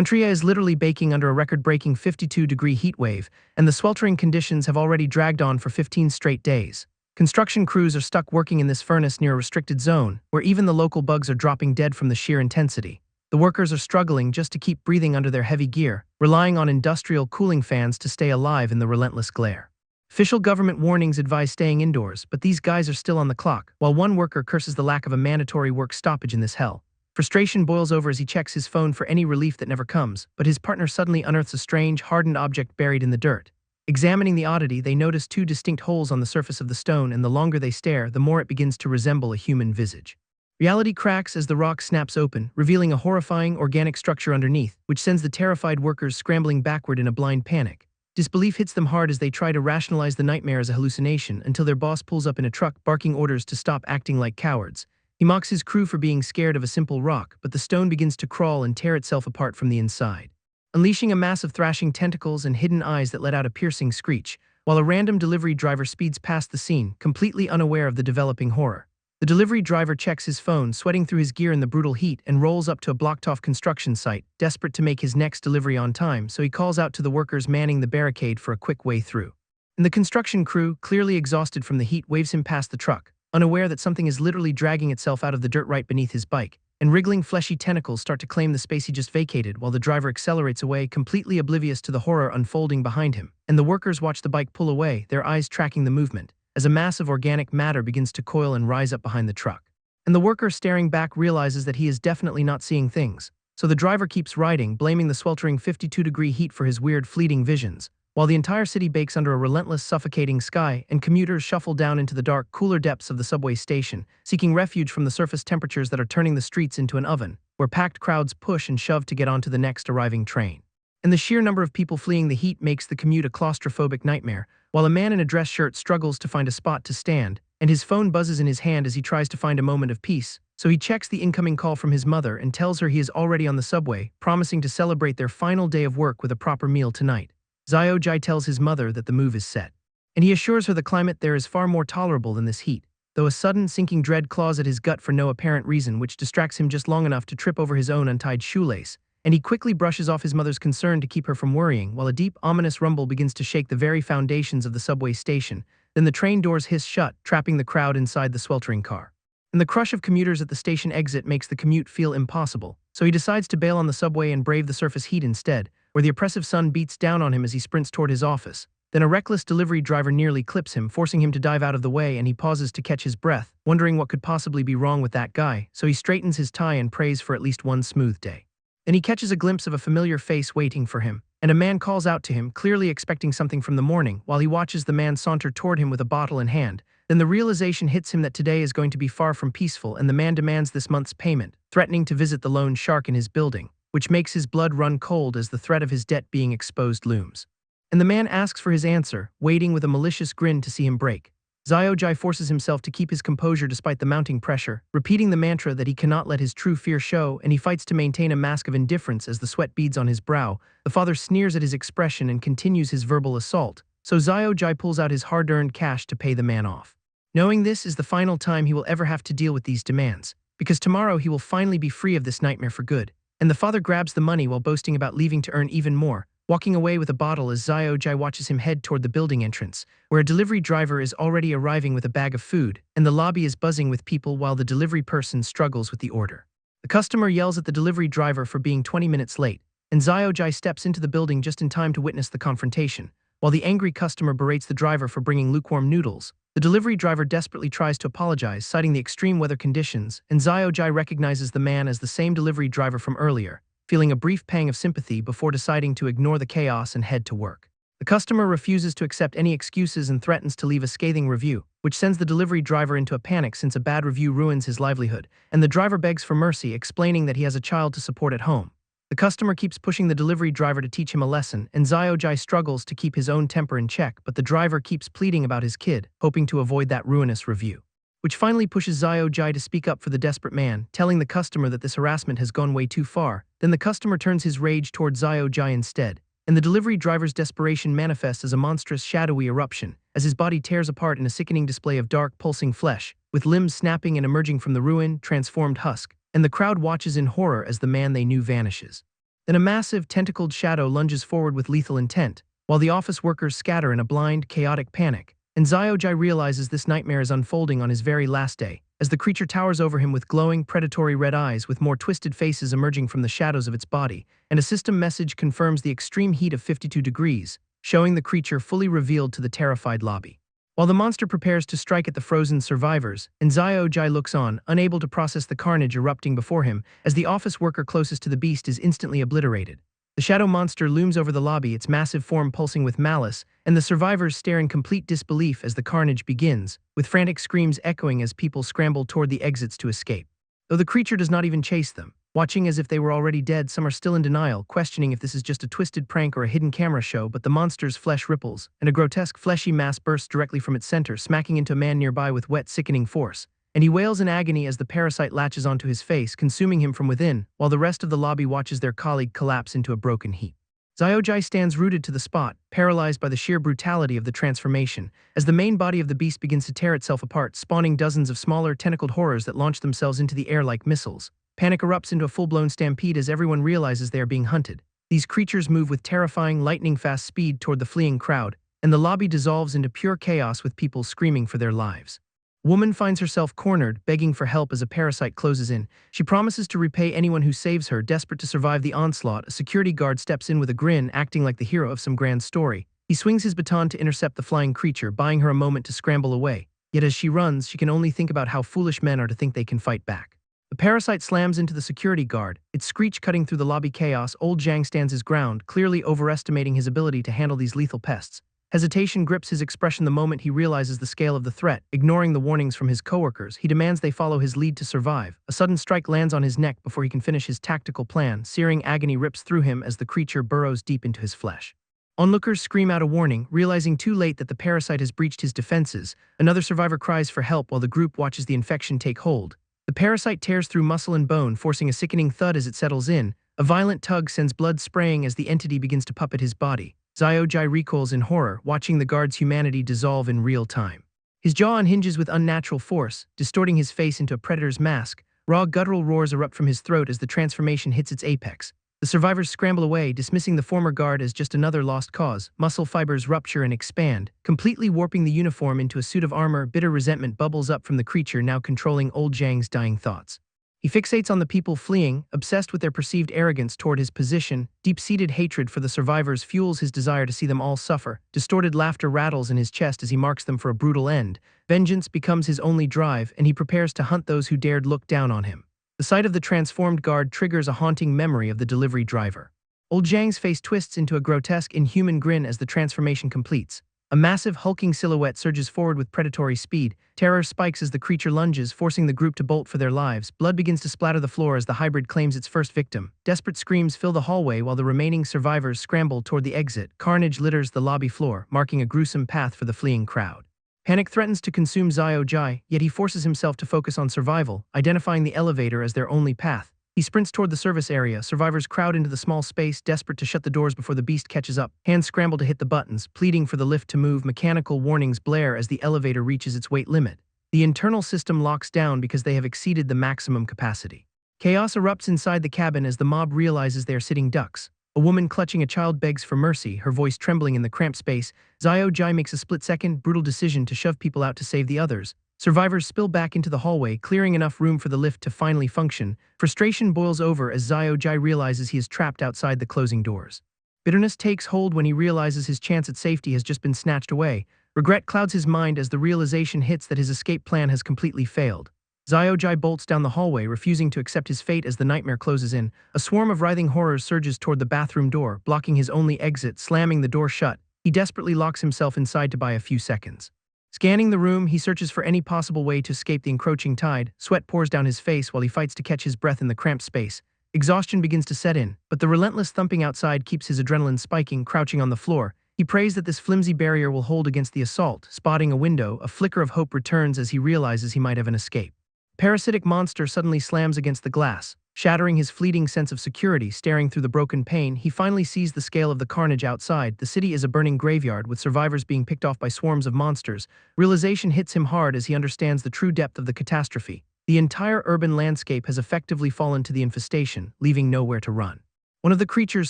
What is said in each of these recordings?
Korea is literally baking under a record-breaking 52-degree heat wave, and the sweltering conditions have already dragged on for 15 straight days. Construction crews are stuck working in this furnace near a restricted zone, where even the local bugs are dropping dead from the sheer intensity. The workers are struggling just to keep breathing under their heavy gear, relying on industrial cooling fans to stay alive in the relentless glare. Official government warnings advise staying indoors, but these guys are still on the clock, while one worker curses the lack of a mandatory work stoppage in this hell. Frustration boils over as he checks his phone for any relief that never comes, but his partner suddenly unearths a strange, hardened object buried in the dirt. Examining the oddity, they notice two distinct holes on the surface of the stone, and the longer they stare, the more it begins to resemble a human visage. Reality cracks as the rock snaps open, revealing a horrifying, organic structure underneath, which sends the terrified workers scrambling backward in a blind panic. Disbelief hits them hard as they try to rationalize the nightmare as a hallucination until their boss pulls up in a truck, barking orders to stop acting like cowards. He mocks his crew for being scared of a simple rock, but the stone begins to crawl and tear itself apart from the inside, unleashing a mass of thrashing tentacles and hidden eyes that let out a piercing screech, while a random delivery driver speeds past the scene, completely unaware of the developing horror. The delivery driver checks his phone, sweating through his gear in the brutal heat, and rolls up to a blocked-off construction site, desperate to make his next delivery on time, so he calls out to the workers manning the barricade for a quick way through. And the construction crew, clearly exhausted from the heat, waves him past the truck, unaware that something is literally dragging itself out of the dirt right beneath his bike, and wriggling fleshy tentacles start to claim the space he just vacated while the driver accelerates away, completely oblivious to the horror unfolding behind him. And the workers watch the bike pull away, their eyes tracking the movement, as a mass of organic matter begins to coil and rise up behind the truck. And the worker staring back realizes that he is definitely not seeing things, so the driver keeps riding, blaming the sweltering 52-degree heat for his weird, fleeting visions, while the entire city bakes under a relentless, suffocating sky, and commuters shuffle down into the dark, cooler depths of the subway station, seeking refuge from the surface temperatures that are turning the streets into an oven, where packed crowds push and shove to get onto the next arriving train. And the sheer number of people fleeing the heat makes the commute a claustrophobic nightmare, while a man in a dress shirt struggles to find a spot to stand, and his phone buzzes in his hand as he tries to find a moment of peace, so he checks the incoming call from his mother and tells her he is already on the subway, promising to celebrate their final day of work with a proper meal tonight. Zio-Jai tells his mother that the move is set, and he assures her the climate there is far more tolerable than this heat, though a sudden sinking dread claws at his gut for no apparent reason, which distracts him just long enough to trip over his own untied shoelace, and he quickly brushes off his mother's concern to keep her from worrying, while a deep, ominous rumble begins to shake the very foundations of the subway station. Then the train doors hiss shut, trapping the crowd inside the sweltering car. And the crush of commuters at the station exit makes the commute feel impossible, so he decides to bail on the subway and brave the surface heat instead, where the oppressive sun beats down on him as he sprints toward his office. Then a reckless delivery driver nearly clips him, forcing him to dive out of the way, and he pauses to catch his breath, wondering what could possibly be wrong with that guy, so he straightens his tie and prays for at least one smooth day. Then he catches a glimpse of a familiar face waiting for him, and a man calls out to him, clearly expecting something from the morning, while he watches the man saunter toward him with a bottle in hand. Then the realization hits him that today is going to be far from peaceful, and the man demands this month's payment, threatening to visit the lone shark in his building, which makes his blood run cold as the threat of his debt being exposed looms. And the man asks for his answer, waiting with a malicious grin to see him break. Zio-Jai forces himself to keep his composure despite the mounting pressure, repeating the mantra that he cannot let his true fear show, and he fights to maintain a mask of indifference as the sweat beads on his brow. The father sneers at his expression and continues his verbal assault, so Zio-Jai pulls out his hard-earned cash to pay the man off, knowing this is the final time he will ever have to deal with these demands, because tomorrow he will finally be free of this nightmare for good. And the father grabs the money while boasting about leaving to earn even more, walking away with a bottle as Zio-Jai watches him head toward the building entrance, where a delivery driver is already arriving with a bag of food, and the lobby is buzzing with people while the delivery person struggles with the order. The customer yells at the delivery driver for being 20 minutes late, and Zio-Jai steps into the building just in time to witness the confrontation. While the angry customer berates the driver for bringing lukewarm noodles, the delivery driver desperately tries to apologize, citing the extreme weather conditions, and Zio-Jai recognizes the man as the same delivery driver from earlier, feeling a brief pang of sympathy before deciding to ignore the chaos and head to work. The customer refuses to accept any excuses and threatens to leave a scathing review, which sends the delivery driver into a panic since a bad review ruins his livelihood, and the driver begs for mercy, explaining that he has a child to support at home. The customer keeps pushing the delivery driver to teach him a lesson, and Zio-Jai struggles to keep his own temper in check, but the driver keeps pleading about his kid, hoping to avoid that ruinous review, which finally pushes Zio-Jai to speak up for the desperate man, telling the customer that this harassment has gone way too far. Then the customer turns his rage toward Zio-Jai instead, and the delivery driver's desperation manifests as a monstrous shadowy eruption, as his body tears apart in a sickening display of dark, pulsing flesh, with limbs snapping and emerging from the ruined, transformed husk, and the crowd watches in horror as the man they knew vanishes. Then a massive, tentacled shadow lunges forward with lethal intent, while the office workers scatter in a blind, chaotic panic. And Xiaojai realizes this nightmare is unfolding on his very last day, as the creature towers over him with glowing, predatory red eyes with more twisted faces emerging from the shadows of its body, and a system message confirms the extreme heat of 52 degrees, showing the creature fully revealed to the terrified lobby. While the monster prepares to strike at the frozen survivors, and Xiaojai looks on, unable to process the carnage erupting before him, as the office worker closest to the beast is instantly obliterated. The shadow monster looms over the lobby, its massive form pulsing with malice, and the survivors stare in complete disbelief as the carnage begins, with frantic screams echoing as people scramble toward the exits to escape. Though the creature does not even chase them, watching as if they were already dead, some are still in denial, questioning if this is just a twisted prank or a hidden camera show. But the monster's flesh ripples, and a grotesque fleshy mass bursts directly from its center, smacking into a man nearby with wet, sickening force. And he wails in agony as the parasite latches onto his face, consuming him from within, while the rest of the lobby watches their colleague collapse into a broken heap. Xiaojai stands rooted to the spot, paralyzed by the sheer brutality of the transformation, as the main body of the beast begins to tear itself apart, spawning dozens of smaller, tentacled horrors that launch themselves into the air like missiles. Panic erupts into a full-blown stampede as everyone realizes they are being hunted. These creatures move with terrifying, lightning-fast speed toward the fleeing crowd, and the lobby dissolves into pure chaos with people screaming for their lives. Woman finds herself cornered, begging for help as a parasite closes in. She promises to repay anyone who saves her. Desperate to survive the onslaught, a security guard steps in with a grin, acting like the hero of some grand story. He swings his baton to intercept the flying creature, buying her a moment to scramble away. Yet as she runs, she can only think about how foolish men are to think they can fight back. The parasite slams into the security guard, its screech cutting through the lobby chaos. Old Zhang stands his ground, clearly overestimating his ability to handle these lethal pests. Hesitation grips his expression the moment he realizes the scale of the threat. Ignoring the warnings from his coworkers, he demands they follow his lead to survive. A sudden strike lands on his neck before he can finish his tactical plan. Searing agony rips through him as the creature burrows deep into his flesh. Onlookers scream out a warning, realizing too late that the parasite has breached his defenses. Another survivor cries for help while the group watches the infection take hold. The parasite tears through muscle and bone, forcing a sickening thud as it settles in. A violent tug sends blood spraying as the entity begins to puppet his body. Xiaojai recoils in horror, watching the guard's humanity dissolve in real time. His jaw unhinges with unnatural force, distorting his face into a predator's mask. Raw guttural roars erupt from his throat as the transformation hits its apex. The survivors scramble away, dismissing the former guard as just another lost cause. Muscle fibers rupture and expand, completely warping the uniform into a suit of armor. Bitter resentment bubbles up from the creature, now controlling old Zhang's dying thoughts. He fixates on the people fleeing, obsessed with their perceived arrogance toward his position. Deep-seated hatred for the survivors fuels his desire to see them all suffer. Distorted laughter rattles in his chest as he marks them for a brutal end. Vengeance becomes his only drive, and he prepares to hunt those who dared look down on him. The sight of the transformed guard triggers a haunting memory of the delivery driver. Old Zhang's face twists into a grotesque, inhuman grin as the transformation completes. A massive, hulking silhouette surges forward with predatory speed. Terror spikes as the creature lunges, forcing the group to bolt for their lives. Blood begins to splatter the floor as the hybrid claims its first victim. Desperate screams fill the hallway while the remaining survivors scramble toward the exit. Carnage litters the lobby floor, marking a gruesome path for the fleeing crowd. Panic threatens to consume Xiaojai, yet he forces himself to focus on survival, identifying the elevator as their only path. He sprints toward the service area. Survivors crowd into the small space, desperate to shut the doors before the beast catches up. Hands scramble to hit the buttons, pleading for the lift to move. Mechanical warnings blare as the elevator reaches its weight limit. The internal system locks down because they have exceeded the maximum capacity. Chaos erupts inside the cabin as the mob realizes they are sitting ducks. A woman clutching a child begs for mercy, her voice trembling in the cramped space. Xiaojai makes a split-second, brutal decision to shove people out to save the others. Survivors spill back into the hallway, clearing enough room for the lift to finally function. Frustration boils over as Xiaojai realizes he is trapped outside the closing doors. Bitterness takes hold when he realizes his chance at safety has just been snatched away. Regret clouds his mind as the realization hits that his escape plan has completely failed. Xiaojai bolts down the hallway, refusing to accept his fate as the nightmare closes in. A swarm of writhing horrors surges toward the bathroom door, blocking his only exit. Slamming the door shut, he desperately locks himself inside to buy a few seconds. Scanning the room, he searches for any possible way to escape the encroaching tide. Sweat pours down his face while he fights to catch his breath in the cramped space. Exhaustion begins to set in, but the relentless thumping outside keeps his adrenaline spiking. Crouching on the floor, he prays that this flimsy barrier will hold against the assault. Spotting a window, a flicker of hope returns as he realizes he might have an escape. Parasitic monster suddenly slams against the glass, shattering his fleeting sense of security. Staring through the broken pane, he finally sees the scale of the carnage outside. The city is a burning graveyard, with survivors being picked off by swarms of monsters. Realization hits him hard as he understands the true depth of the catastrophe. The entire urban landscape has effectively fallen to the infestation, leaving nowhere to run. One of the creatures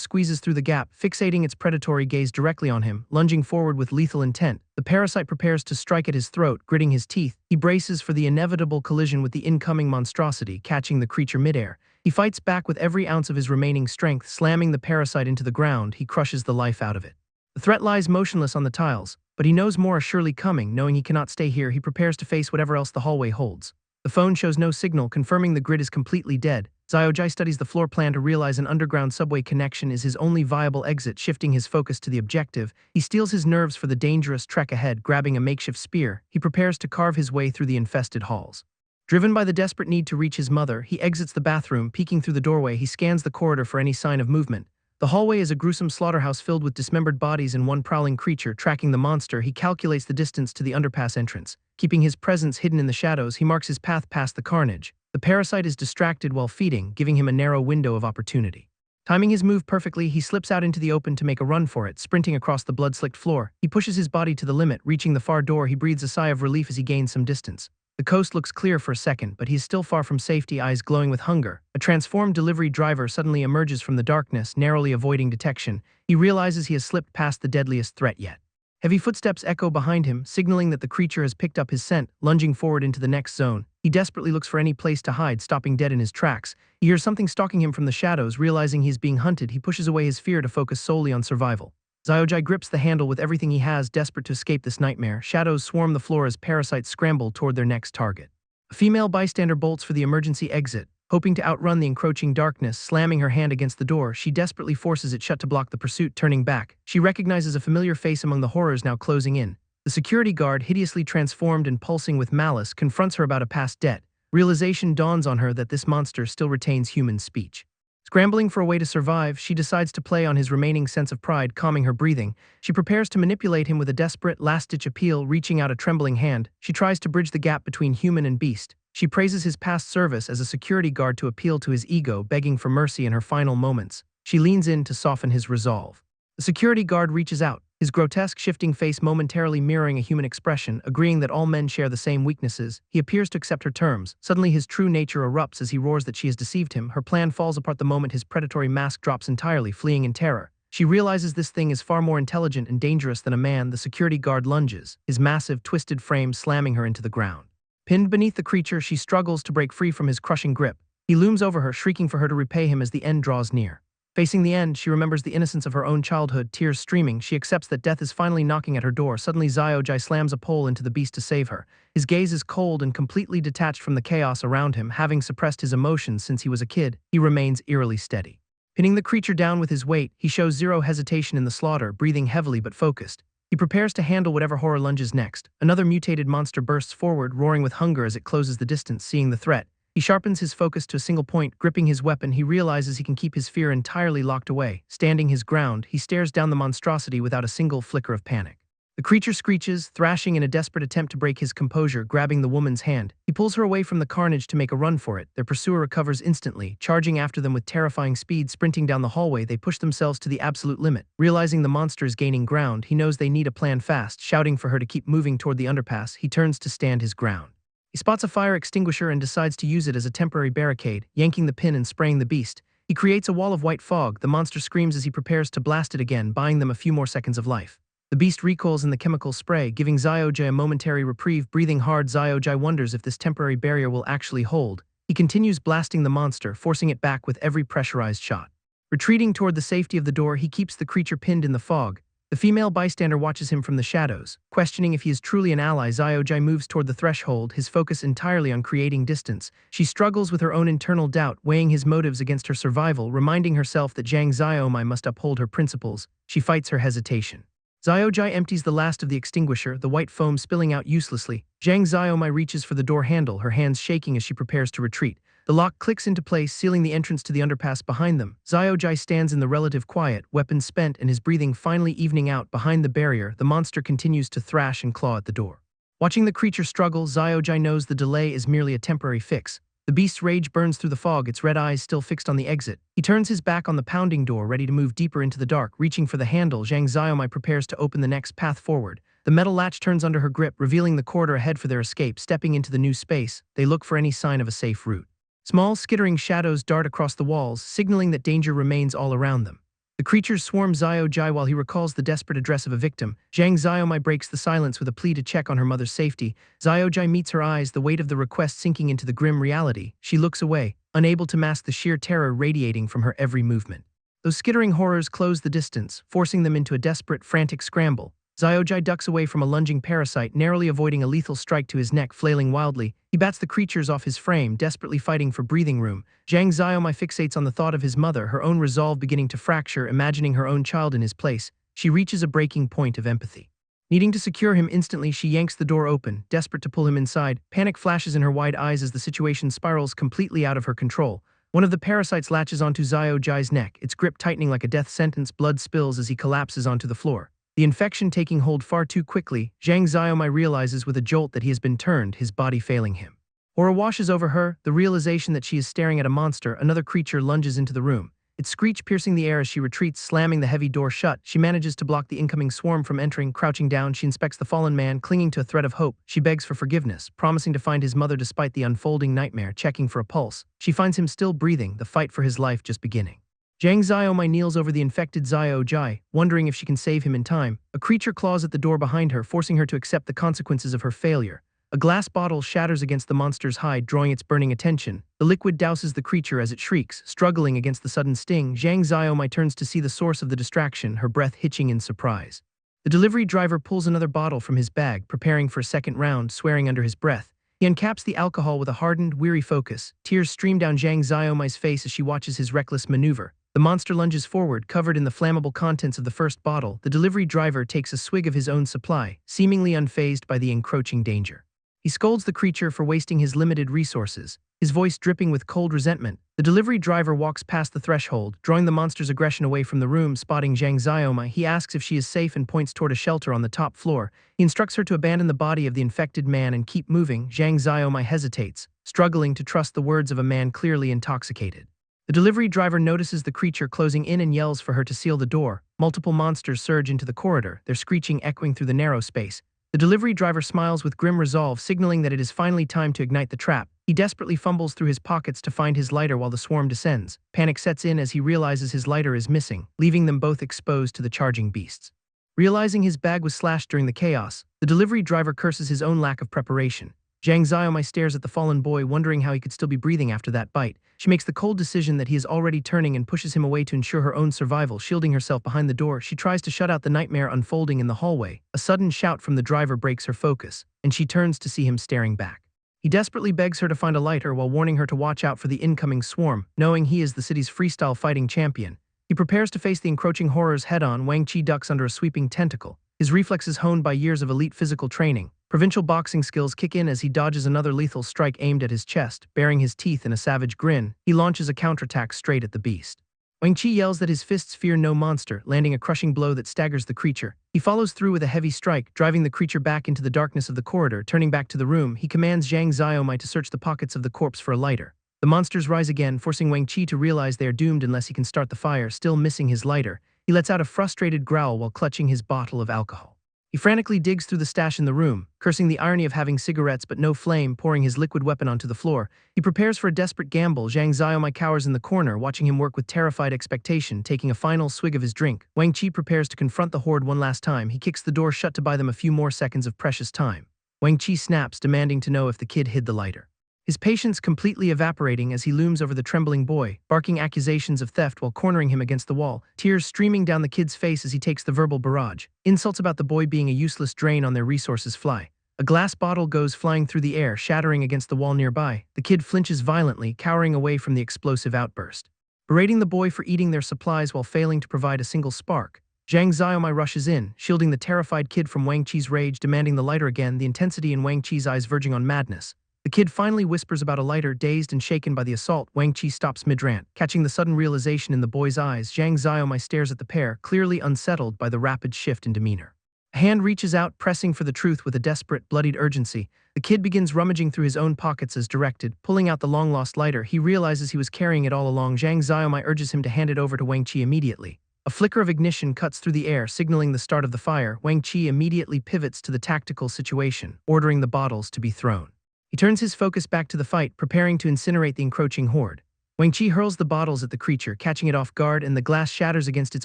squeezes through the gap, fixating its predatory gaze directly on him, lunging forward with lethal intent. The parasite prepares to strike at his throat, gritting his teeth. He braces for the inevitable collision with the incoming monstrosity, catching the creature midair. He fights back with every ounce of his remaining strength, slamming the parasite into the ground. He crushes the life out of it. The threat lies motionless on the tiles, but he knows more is surely coming. Knowing he cannot stay here, he prepares to face whatever else the hallway holds. The phone shows no signal, confirming the grid is completely dead. Xiaojai studies the floor plan to realize an underground subway connection is his only viable exit. Shifting his focus to the objective, he steels his nerves for the dangerous trek ahead. Grabbing a makeshift spear, he prepares to carve his way through the infested halls. Driven by the desperate need to reach his mother, he exits the bathroom. Peeking through the doorway, he scans the corridor for any sign of movement. The hallway is a gruesome slaughterhouse filled with dismembered bodies and one prowling creature. Tracking the monster, he calculates the distance to the underpass entrance. Keeping his presence hidden in the shadows, he marks his path past the carnage. The parasite is distracted while feeding, giving him a narrow window of opportunity. Timing his move perfectly, he slips out into the open to make a run for it. Sprinting across the blood-slicked floor, he pushes his body to the limit. Reaching the far door, he breathes a sigh of relief as he gains some distance. The coast looks clear for a second, but he is still far from safety, eyes glowing with hunger. A transformed delivery driver suddenly emerges from the darkness, narrowly avoiding detection. He realizes he has slipped past the deadliest threat yet. Heavy footsteps echo behind him, signaling that the creature has picked up his scent. Lunging forward into the next zone, he desperately looks for any place to hide, stopping dead in his tracks. He hears something stalking him from the shadows. Realizing he is being hunted, he pushes away his fear to focus solely on survival. Xiaojai grips the handle with everything he has, desperate to escape this nightmare. Shadows swarm the floor as parasites scramble toward their next target. A female bystander bolts for the emergency exit. Hoping to outrun the encroaching darkness, slamming her hand against the door, she desperately forces it shut to block the pursuit. Turning back, she recognizes a familiar face among the horrors now closing in. The security guard, hideously transformed and pulsing with malice, confronts her about a past debt. Realization dawns on her that this monster still retains human speech. Scrambling for a way to survive, she decides to play on his remaining sense of pride, calming her breathing. She prepares to manipulate him with a desperate, last-ditch appeal. Reaching out a trembling hand, she tries to bridge the gap between human and beast. She praises his past service as a security guard to appeal to his ego, begging for mercy in her final moments. She leans in to soften his resolve. The security guard reaches out, his grotesque, shifting face momentarily mirroring a human expression. Agreeing that all men share the same weaknesses, he appears to accept her terms. Suddenly his true nature erupts as he roars that she has deceived him. Her plan falls apart the moment his predatory mask drops entirely, fleeing in terror. She realizes this thing is far more intelligent and dangerous than a man. The security guard lunges, his massive, twisted frame slamming her into the ground. Pinned beneath the creature, she struggles to break free from his crushing grip. He looms over her, shrieking for her to repay him as the end draws near. Facing the end, she remembers the innocence of her own childhood. Tears streaming, she accepts that death is finally knocking at her door. Suddenly Xiaojai slams a pole into the beast to save her. His gaze is cold and completely detached from the chaos around him. Having suppressed his emotions since he was a kid, he remains eerily steady. Pinning the creature down with his weight, he shows zero hesitation in the slaughter, breathing heavily but focused. He prepares to handle whatever horror lunges next. Another mutated monster bursts forward, roaring with hunger as it closes the distance. Seeing the threat, he sharpens his focus to a single point. Gripping his weapon, he realizes he can keep his fear entirely locked away. Standing his ground, he stares down the monstrosity without a single flicker of panic. The creature screeches, thrashing in a desperate attempt to break his composure. Grabbing the woman's hand, he pulls her away from the carnage to make a run for it. Their pursuer recovers instantly, charging after them with terrifying speed. Sprinting down the hallway, they push themselves to the absolute limit. Realizing the monster is gaining ground, he knows they need a plan fast. Shouting for her to keep moving toward the underpass, he turns to stand his ground. He spots a fire extinguisher and decides to use it as a temporary barricade, yanking the pin and spraying the beast. He creates a wall of white fog. The monster screams as he prepares to blast it again, buying them a few more seconds of life. The beast recoils in the chemical spray, giving Xiaojai a momentary reprieve. Breathing hard, Xiaojai wonders if this temporary barrier will actually hold. He continues blasting the monster, forcing it back with every pressurized shot. Retreating toward the safety of the door, he keeps the creature pinned in the fog. The female bystander watches him from the shadows. Questioning if he is truly an ally, Xiaojai moves toward the threshold, his focus entirely on creating distance. She struggles with her own internal doubt, weighing his motives against her survival. Reminding herself that Zhang Xiaomai must uphold her principles, she fights her hesitation. Xiaojai empties the last of the extinguisher, the white foam spilling out uselessly. Zhang Xiaomai reaches for the door handle, her hands shaking as she prepares to retreat. The lock clicks into place, sealing the entrance to the underpass behind them. Xiaojai stands in the relative quiet, weapon spent and his breathing finally evening out. Behind the barrier, the monster continues to thrash and claw at the door. Watching the creature struggle, Xiaojai knows the delay is merely a temporary fix. The beast's rage burns through the fog, its red eyes still fixed on the exit. He turns his back on the pounding door, ready to move deeper into the dark. Reaching for the handle, Zhang Xiaomai prepares to open the next path forward. The metal latch turns under her grip, revealing the corridor ahead for their escape. Stepping into the new space, they look for any sign of a safe route. Small, skittering shadows dart across the walls, signaling that danger remains all around them. The creatures swarm Xiao Jai while he recalls the desperate address of a victim. Zhang Xiaomai breaks the silence with a plea to check on her mother's safety. Xiao Jai meets her eyes, the weight of the request sinking into the grim reality. She looks away, unable to mask the sheer terror radiating from her every movement. Those skittering horrors close the distance, forcing them into a desperate, frantic scramble. Xiao Jai ducks away from a lunging parasite, narrowly avoiding a lethal strike to his neck. Flailing wildly, he bats the creatures off his frame, desperately fighting for breathing room. Zhang Xiaomai fixates on the thought of his mother, her own resolve beginning to fracture, imagining her own child in his place. She reaches a breaking point of empathy. Needing to secure him instantly, she yanks the door open, desperate to pull him inside. Panic flashes in her wide eyes as the situation spirals completely out of her control. One of the parasites latches onto Xiao Jai's neck, its grip tightening like a death sentence. Blood spills as he collapses onto the floor. The infection taking hold far too quickly, Zhang Xiaomai realizes with a jolt that he has been turned, his body failing him. Horror washes over her, the realization that she is staring at a monster. Another creature lunges into the room. Its screech piercing the air as she retreats, slamming the heavy door shut. She manages to block the incoming swarm from entering. Crouching down, she inspects the fallen man, clinging to a thread of hope. She begs for forgiveness, promising to find his mother despite the unfolding nightmare. Checking for a pulse, she finds him still breathing, the fight for his life just beginning. Zhang Xiaomai kneels over the infected Xiao Jai, wondering if she can save him in time. A creature claws at the door behind her, forcing her to accept the consequences of her failure. A glass bottle shatters against the monster's hide, drawing its burning attention. The liquid douses the creature as it shrieks, struggling against the sudden sting. Zhang Xiaomai turns to see the source of the distraction, her breath hitching in surprise. The delivery driver pulls another bottle from his bag, preparing for a second round, swearing under his breath. He uncaps the alcohol with a hardened, weary focus. Tears stream down Zhang Xiaomai's face as she watches his reckless maneuver. The monster lunges forward, covered in the flammable contents of the first bottle. The delivery driver takes a swig of his own supply, seemingly unfazed by the encroaching danger. He scolds the creature for wasting his limited resources, his voice dripping with cold resentment. The delivery driver walks past the threshold, drawing the monster's aggression away from the room. Spotting Zhang Xiaomai, he asks if she is safe and points toward a shelter on the top floor. He instructs her to abandon the body of the infected man and keep moving. Zhang Xiaomai hesitates, struggling to trust the words of a man clearly intoxicated. The delivery driver notices the creature closing in and yells for her to seal the door. Multiple monsters surge into the corridor, their screeching echoing through the narrow space. The delivery driver smiles with grim resolve, signaling that it is finally time to ignite the trap. He desperately fumbles through his pockets to find his lighter while the swarm descends. Panic sets in as he realizes his lighter is missing, leaving them both exposed to the charging beasts. Realizing his bag was slashed during the chaos, the delivery driver curses his own lack of preparation. Zhang Xiaomai stares at the fallen boy, wondering how he could still be breathing after that bite. She makes the cold decision that he is already turning and pushes him away to ensure her own survival. Shielding herself behind the door, she tries to shut out the nightmare unfolding in the hallway. A sudden shout from the driver breaks her focus, and she turns to see him staring back. He desperately begs her to find a lighter while warning her to watch out for the incoming swarm, knowing he is the city's freestyle fighting champion. He prepares to face the encroaching horrors head-on. Wang Qi ducks under a sweeping tentacle, his reflexes honed by years of elite physical training. Provincial boxing skills kick in as he dodges another lethal strike aimed at his chest. Baring his teeth in a savage grin, he launches a counterattack straight at the beast. Wang Qi yells that his fists fear no monster, landing a crushing blow that staggers the creature. He follows through with a heavy strike, driving the creature back into the darkness of the corridor. Turning back to the room, he commands Zhang Xiaomai to search the pockets of the corpse for a lighter. The monsters rise again, forcing Wang Qi to realize they are doomed unless he can start the fire. Still missing his lighter, he lets out a frustrated growl while clutching his bottle of alcohol. He frantically digs through the stash in the room, cursing the irony of having cigarettes but no flame, pouring his liquid weapon onto the floor. He prepares for a desperate gamble. Zhang Xiaomai cowers in the corner, watching him work with terrified expectation. Taking a final swig of his drink, Wang Qi prepares to confront the horde one last time. He kicks the door shut to buy them a few more seconds of precious time. Wang Qi snaps, demanding to know if the kid hid the lighter. His patience completely evaporating as he looms over the trembling boy, barking accusations of theft while cornering him against the wall, tears streaming down the kid's face as he takes the verbal barrage. Insults about the boy being a useless drain on their resources fly. A glass bottle goes flying through the air, shattering against the wall nearby. The kid flinches violently, cowering away from the explosive outburst. Berating the boy for eating their supplies while failing to provide a single spark, Zhang Xiaomai rushes in, shielding the terrified kid from Wang Qi's rage, demanding the lighter again, the intensity in Wang Qi's eyes verging on madness. The kid finally whispers about a lighter. Dazed and shaken by the assault, Wang Qi stops mid-rant. Catching the sudden realization in the boy's eyes, Zhang Xiaomai stares at the pair, clearly unsettled by the rapid shift in demeanor. A hand reaches out, pressing for the truth with a desperate, bloodied urgency. The kid begins rummaging through his own pockets as directed, pulling out the long-lost lighter. He realizes he was carrying it all along. Zhang Xiaomai urges him to hand it over to Wang Qi immediately. A flicker of ignition cuts through the air, signaling the start of the fire. Wang Qi immediately pivots to the tactical situation, ordering the bottles to be thrown. He turns his focus back to the fight, preparing to incinerate the encroaching horde. Wang Qi hurls the bottles at the creature, catching it off guard, and the glass shatters against its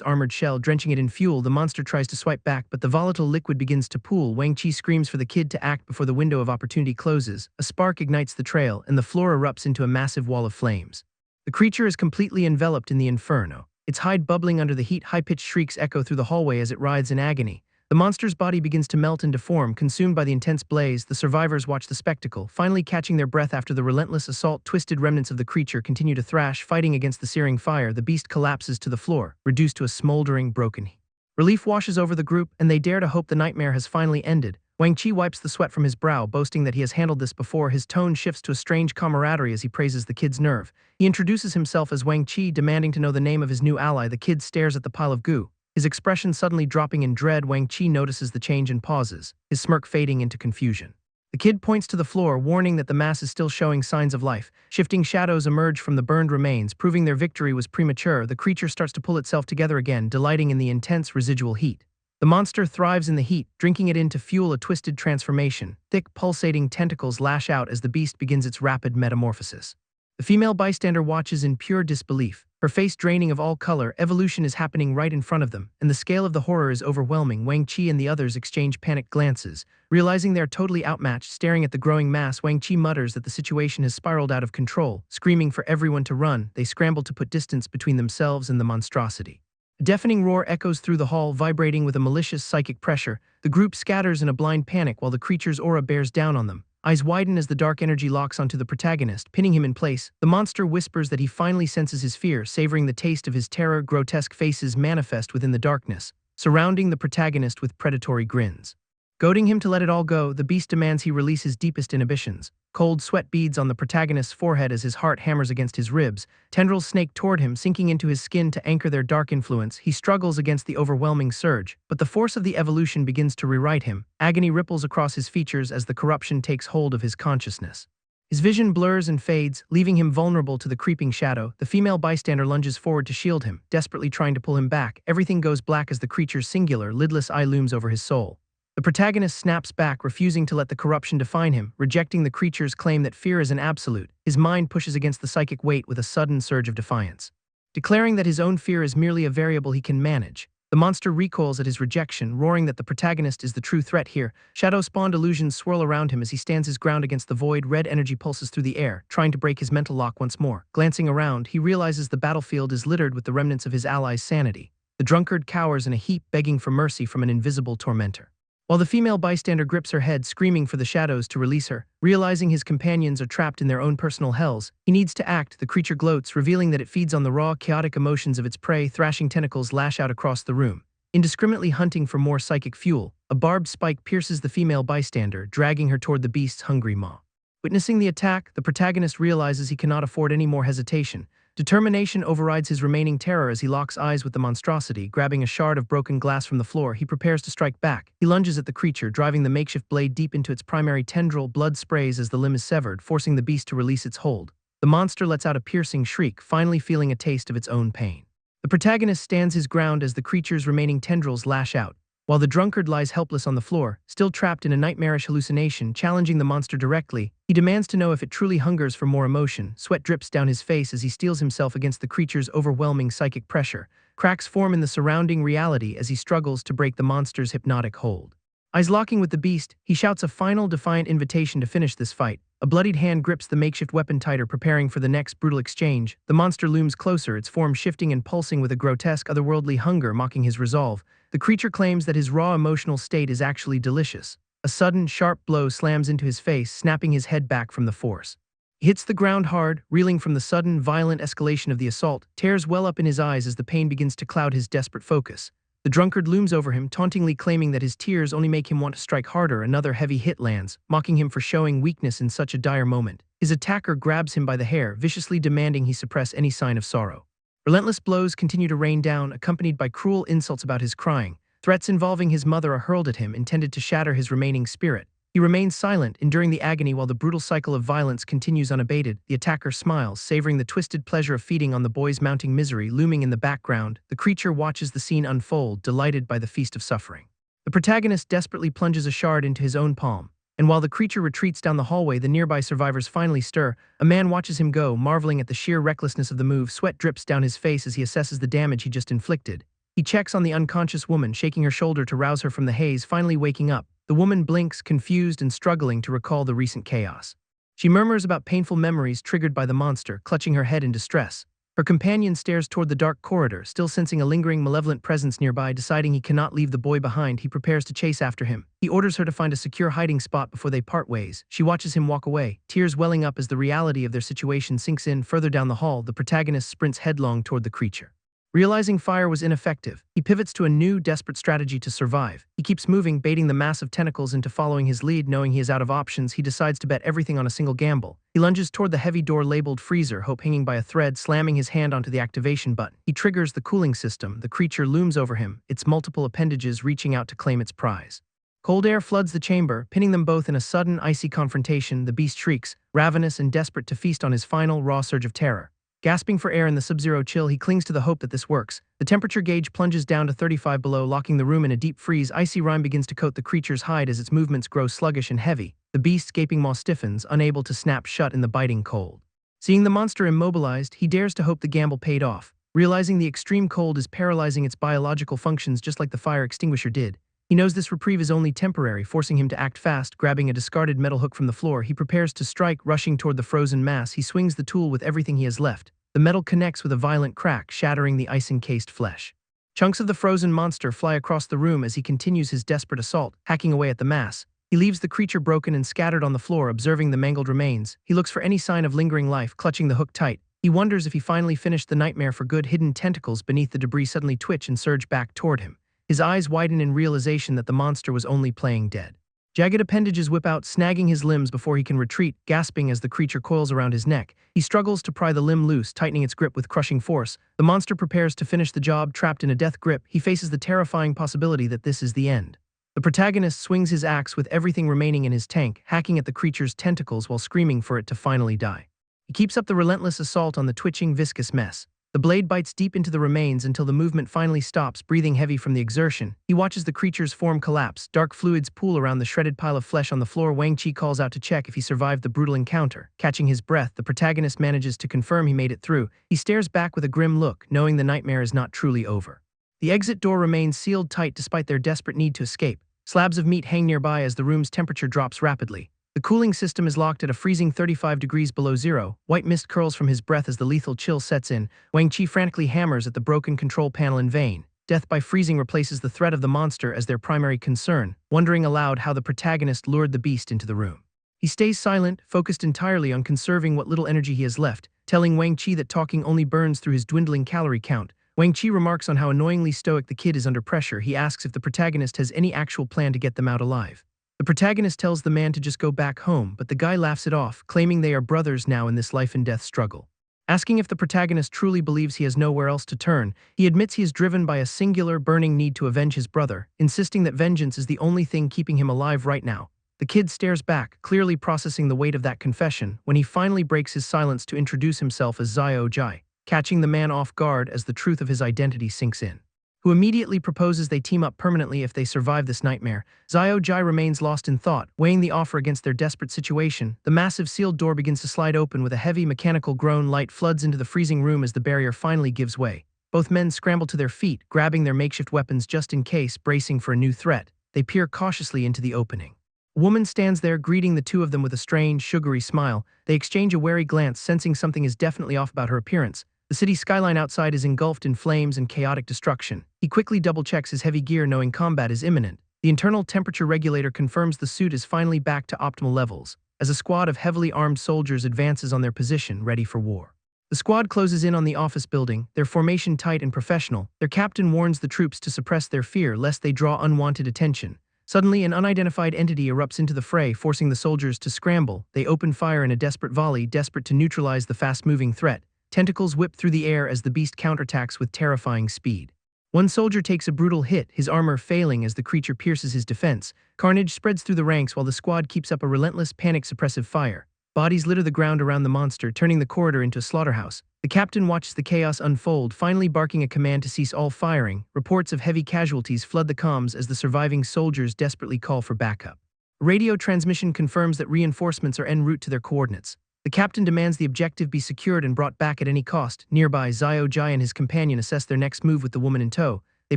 armored shell, drenching it in fuel. The monster tries to swipe back, but the volatile liquid begins to pool. Wang Qi screams for the kid to act before the window of opportunity closes. A spark ignites the trail, and the floor erupts into a massive wall of flames. The creature is completely enveloped in the inferno. Its hide bubbling under the heat, high-pitched shrieks echo through the hallway as it writhes in agony. The monster's body begins to melt and deform, consumed by the intense blaze. The survivors watch the spectacle, finally catching their breath after the relentless assault. Twisted remnants of the creature continue to thrash, fighting against the searing fire. The beast collapses to the floor, reduced to a smoldering, broken heap. Relief washes over the group, and they dare to hope the nightmare has finally ended. Wang Qi wipes the sweat from his brow, boasting that he has handled this before. His tone shifts to a strange camaraderie as he praises the kid's nerve. He introduces himself as Wang Qi, demanding to know the name of his new ally. The kid stares at the pile of goo, his expression suddenly dropping in dread. Wang Qi notices the change and pauses, his smirk fading into confusion. The kid points to the floor, warning that the mass is still showing signs of life. Shifting shadows emerge from the burned remains, proving their victory was premature. The creature starts to pull itself together again, delighting in the intense residual heat. The monster thrives in the heat, drinking it in to fuel a twisted transformation. Thick, pulsating tentacles lash out as the beast begins its rapid metamorphosis. The female bystander watches in pure disbelief, her face draining of all color. Evolution is happening right in front of them, and the scale of the horror is overwhelming. Wang Qi and the others exchange panicked glances. Realizing they are totally outmatched, staring at the growing mass, Wang Qi mutters that the situation has spiraled out of control. Screaming for everyone to run, they scramble to put distance between themselves and the monstrosity. A deafening roar echoes through the hall, vibrating with a malicious psychic pressure. The group scatters in a blind panic while the creature's aura bears down on them. Eyes widen as the dark energy locks onto the protagonist, pinning him in place. The monster whispers that he finally senses his fear, savoring the taste of his terror. Grotesque faces manifest within the darkness, surrounding the protagonist with predatory grins. Goading him to let it all go, the beast demands he release his deepest inhibitions. Cold sweat beads on the protagonist's forehead as his heart hammers against his ribs. Tendrils snake toward him, sinking into his skin to anchor their dark influence. He struggles against the overwhelming surge, but the force of the evolution begins to rewrite him. Agony ripples across his features as the corruption takes hold of his consciousness. His vision blurs and fades, leaving him vulnerable to the creeping shadow. The female bystander lunges forward to shield him, desperately trying to pull him back. Everything goes black as the creature's singular, lidless eye looms over his soul. The protagonist snaps back, refusing to let the corruption define him, rejecting the creature's claim that fear is an absolute. His mind pushes against the psychic weight with a sudden surge of defiance. Declaring that his own fear is merely a variable he can manage, the monster recoils at his rejection, roaring that the protagonist is the true threat here. Shadow-spawned illusions swirl around him as he stands his ground against the void. Red energy pulses through the air, trying to break his mental lock once more. Glancing around, he realizes the battlefield is littered with the remnants of his allies' sanity. The drunkard cowers in a heap, begging for mercy from an invisible tormentor, while the female bystander grips her head, screaming for the shadows to release her. Realizing his companions are trapped in their own personal hells, he needs to act. The creature gloats, revealing that it feeds on the raw, chaotic emotions of its prey. Thrashing tentacles lash out across the room, indiscriminately hunting for more psychic fuel. A barbed spike pierces the female bystander, dragging her toward the beast's hungry maw. Witnessing the attack, the protagonist realizes he cannot afford any more hesitation. Determination overrides his remaining terror as he locks eyes with the monstrosity. Grabbing a shard of broken glass from the floor, he prepares to strike back. He lunges at the creature, driving the makeshift blade deep into its primary tendril. Blood sprays as the limb is severed, forcing the beast to release its hold. The monster lets out a piercing shriek, finally feeling a taste of its own pain. The protagonist stands his ground as the creature's remaining tendrils lash out, while the drunkard lies helpless on the floor, still trapped in a nightmarish hallucination. Challenging the monster directly, he demands to know if it truly hungers for more emotion. Sweat drips down his face as he steels himself against the creature's overwhelming psychic pressure. Cracks form in the surrounding reality as he struggles to break the monster's hypnotic hold. Eyes locking with the beast, he shouts a final defiant invitation to finish this fight. A bloodied hand grips the makeshift weapon tighter, preparing for the next brutal exchange. The monster looms closer, its form shifting and pulsing with a grotesque, otherworldly hunger mocking his resolve. The creature claims that his raw emotional state is actually delicious. A sudden, sharp blow slams into his face, snapping his head back from the force. He hits the ground hard, reeling from the sudden, violent escalation of the assault. Tears well up in his eyes as the pain begins to cloud his desperate focus. The drunkard looms over him, tauntingly claiming that his tears only make him want to strike harder. Another heavy hit lands, mocking him for showing weakness in such a dire moment. His attacker grabs him by the hair, viciously demanding he suppress any sign of sorrow. Relentless blows continue to rain down, accompanied by cruel insults about his crying. Threats involving his mother are hurled at him, intended to shatter his remaining spirit. He remains silent, enduring the agony while the brutal cycle of violence continues unabated. The attacker smiles, savoring the twisted pleasure of feeding on the boy's mounting misery. Looming in the background, the creature watches the scene unfold, delighted by the feast of suffering. The protagonist desperately plunges a shard into his own palm, and while the creature retreats down the hallway, the nearby survivors finally stir. A man watches him go, marveling at the sheer recklessness of the move. Sweat drips down his face as he assesses the damage he just inflicted. He checks on the unconscious woman, shaking her shoulder to rouse her from the haze. Finally waking up, the woman blinks, confused and struggling to recall the recent chaos. She murmurs about painful memories triggered by the monster, clutching her head in distress. Her companion stares toward the dark corridor, still sensing a lingering malevolent presence nearby. Deciding he cannot leave the boy behind, he prepares to chase after him. He orders her to find a secure hiding spot before they part ways. She watches him walk away, tears welling up as the reality of their situation sinks in. Further down the hall, the protagonist sprints headlong toward the creature. Realizing fire was ineffective, he pivots to a new, desperate strategy to survive. He keeps moving, baiting the massive tentacles into following his lead. Knowing he is out of options, he decides to bet everything on a single gamble. He lunges toward the heavy door labeled freezer, hope hanging by a thread, slamming his hand onto the activation button. He triggers the cooling system. The creature looms over him, its multiple appendages reaching out to claim its prize. Cold air floods the chamber, pinning them both in a sudden, icy confrontation. The beast shrieks, ravenous and desperate to feast on his final, raw surge of terror. Gasping for air in the sub-zero chill, he clings to the hope that this works. The temperature gauge plunges down to 35 below, locking the room in a deep freeze. Icy rime begins to coat the creature's hide as its movements grow sluggish and heavy. The beast's gaping maw stiffens, unable to snap shut in the biting cold. Seeing the monster immobilized, he dares to hope the gamble paid off. Realizing the extreme cold is paralyzing its biological functions just like the fire extinguisher did, he knows this reprieve is only temporary, forcing him to act fast. Grabbing a discarded metal hook from the floor, he prepares to strike. Rushing toward the frozen mass, he swings the tool with everything he has left. The metal connects with a violent crack, shattering the ice-encased flesh. Chunks of the frozen monster fly across the room as he continues his desperate assault, hacking away at the mass. He leaves the creature broken and scattered on the floor. Observing the mangled remains, he looks for any sign of lingering life, clutching the hook tight. He wonders if he finally finished the nightmare for good. Hidden tentacles beneath the debris suddenly twitch and surge back toward him. His eyes widen in realization that the monster was only playing dead. Jagged appendages whip out, snagging his limbs before he can retreat. Gasping as the creature coils around his neck, he struggles to pry the limb loose, tightening its grip with crushing force. The monster prepares to finish the job. Trapped in a death grip, he faces the terrifying possibility that this is the end. The protagonist swings his axe with everything remaining in his tank, hacking at the creature's tentacles while screaming for it to finally die. He keeps up the relentless assault on the twitching, viscous mess. The blade bites deep into the remains until the movement finally stops. Breathing heavy from the exertion, he watches the creature's form collapse. Dark fluids pool around the shredded pile of flesh on the floor. Wang Chi calls out to check if he survived the brutal encounter. Catching his breath, the protagonist manages to confirm he made it through. He stares back with a grim look, knowing the nightmare is not truly over. The exit door remains sealed tight despite their desperate need to escape. Slabs of meat hang nearby as the room's temperature drops rapidly. The cooling system is locked at a freezing 35 degrees below zero. White mist curls from his breath as the lethal chill sets in. Wang Chi frantically hammers at the broken control panel in vain. Death by freezing replaces the threat of the monster as their primary concern, wondering aloud how the protagonist lured the beast into the room. He stays silent, focused entirely on conserving what little energy he has left, telling Wang Chi that talking only burns through his dwindling calorie count. Wang Chi remarks on how annoyingly stoic the kid is under pressure. He asks if the protagonist has any actual plan to get them out alive. The protagonist tells the man to just go back home, but the guy laughs it off, claiming they are brothers now in this life-and-death struggle. Asking if the protagonist truly believes he has nowhere else to turn, he admits he is driven by a singular, burning need to avenge his brother, insisting that vengeance is the only thing keeping him alive right now. The kid stares back, clearly processing the weight of that confession, when he finally breaks his silence to introduce himself as Xiao Jai, catching the man off guard as the truth of his identity sinks in. Who immediately proposes they team up permanently if they survive this nightmare. Xiao Jai remains lost in thought, weighing the offer against their desperate situation. The massive sealed door begins to slide open with a heavy mechanical groan. Light floods into the freezing room as the barrier finally gives way. Both men scramble to their feet, grabbing their makeshift weapons just in case, bracing for a new threat. They peer cautiously into the opening. A woman stands there, greeting the two of them with a strange, sugary smile. They exchange a wary glance, sensing something is definitely off about her appearance. The city skyline outside is engulfed in flames and chaotic destruction. He quickly double-checks his heavy gear, knowing combat is imminent. The internal temperature regulator confirms the suit is finally back to optimal levels, as a squad of heavily armed soldiers advances on their position, ready for war. The squad closes in on the office building, their formation tight and professional. Their captain warns the troops to suppress their fear lest they draw unwanted attention. Suddenly, an unidentified entity erupts into the fray, forcing the soldiers to scramble. They open fire in a desperate volley, desperate to neutralize the fast-moving threat. Tentacles whip through the air as the beast counterattacks with terrifying speed. One soldier takes a brutal hit, his armor failing as the creature pierces his defense. Carnage spreads through the ranks while the squad keeps up a relentless, panic-suppressive fire. Bodies litter the ground around the monster, turning the corridor into a slaughterhouse. The captain watches the chaos unfold, finally barking a command to cease all firing. Reports of heavy casualties flood the comms as the surviving soldiers desperately call for backup. A radio transmission confirms that reinforcements are en route to their coordinates. The captain demands the objective be secured and brought back at any cost. Nearby, Xiao Jai and his companion assess their next move with the woman in tow. They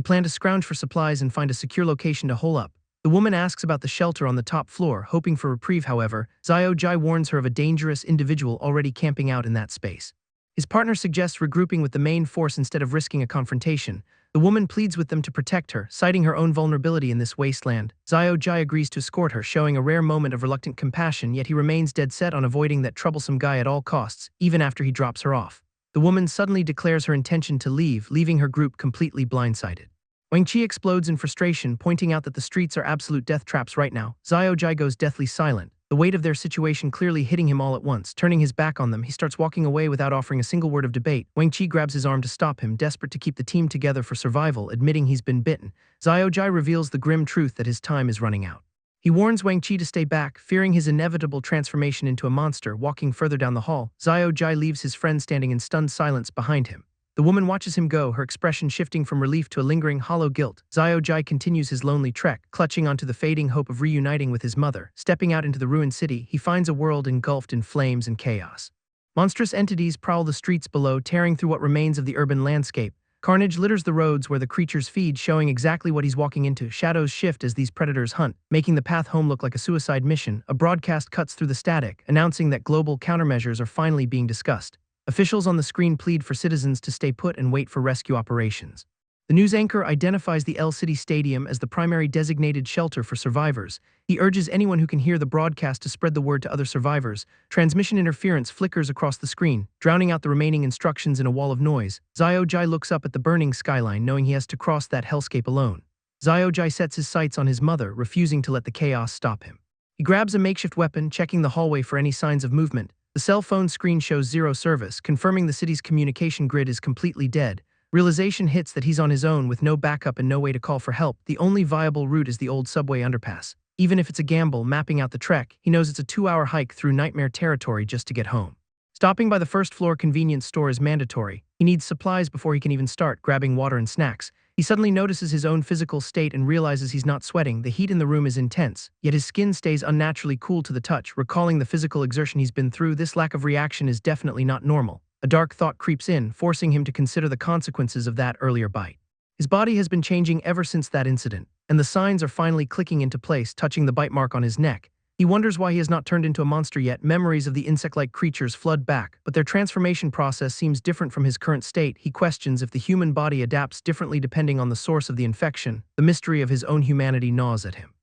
plan to scrounge for supplies and find a secure location to hole up. The woman asks about the shelter on the top floor, hoping for reprieve. However, Xiao Jai warns her of a dangerous individual already camping out in that space. His partner suggests regrouping with the main force instead of risking a confrontation. The woman pleads with them to protect her, citing her own vulnerability in this wasteland. Xiao Jai agrees to escort her, showing a rare moment of reluctant compassion, yet he remains dead set on avoiding that troublesome guy at all costs, even after he drops her off. The woman suddenly declares her intention to leave, leaving her group completely blindsided. Wang Qi explodes in frustration, pointing out that the streets are absolute death traps right now. Xiao Jai goes deathly silent, the weight of their situation clearly hitting him all at once. Turning his back on them, he starts walking away without offering a single word of debate. Wang Qi grabs his arm to stop him, desperate to keep the team together for survival, admitting he's been bitten. Xiao Jai reveals the grim truth that his time is running out. He warns Wang Qi to stay back, fearing his inevitable transformation into a monster. Walking further down the hall, Xiao Jai leaves his friend standing in stunned silence behind him. The woman watches him go, her expression shifting from relief to a lingering, hollow guilt. Xiao Jai continues his lonely trek, clutching onto the fading hope of reuniting with his mother. Stepping out into the ruined city, he finds a world engulfed in flames and chaos. Monstrous entities prowl the streets below, tearing through what remains of the urban landscape. Carnage litters the roads where the creatures feed, showing exactly what he's walking into. Shadows shift as these predators hunt, making the path home look like a suicide mission. A broadcast cuts through the static, announcing that global countermeasures are finally being discussed. Officials on the screen plead for citizens to stay put and wait for rescue operations. The news anchor identifies the El City Stadium as the primary designated shelter for survivors. He urges anyone who can hear the broadcast to spread the word to other survivors. Transmission interference flickers across the screen, drowning out the remaining instructions in a wall of noise. Xiao Jai looks up at the burning skyline, knowing he has to cross that hellscape alone. Xiao Jai sets his sights on his mother, refusing to let the chaos stop him. He grabs a makeshift weapon, checking the hallway for any signs of movement. The cell phone screen shows zero service, confirming the city's communication grid is completely dead. Realization hits that he's on his own with no backup and no way to call for help. The only viable route is the old subway underpass. Even if it's a gamble, mapping out the trek, he knows it's a 2-hour hike through nightmare territory just to get home. Stopping by the first-floor convenience store is mandatory. He needs supplies before he can even start grabbing water and snacks. He suddenly notices his own physical state and realizes he's not sweating. The heat in the room is intense, yet his skin stays unnaturally cool to the touch. Recalling the physical exertion he's been through, this lack of reaction is definitely not normal. A dark thought creeps in, forcing him to consider the consequences of that earlier bite. His body has been changing ever since that incident, and the signs are finally clicking into place, touching the bite mark on his neck. He wonders why he has not turned into a monster yet. Memories of the insect-like creatures flood back, but their transformation process seems different from his current state. He questions if the human body adapts differently depending on the source of the infection. The mystery of his own humanity gnaws at him,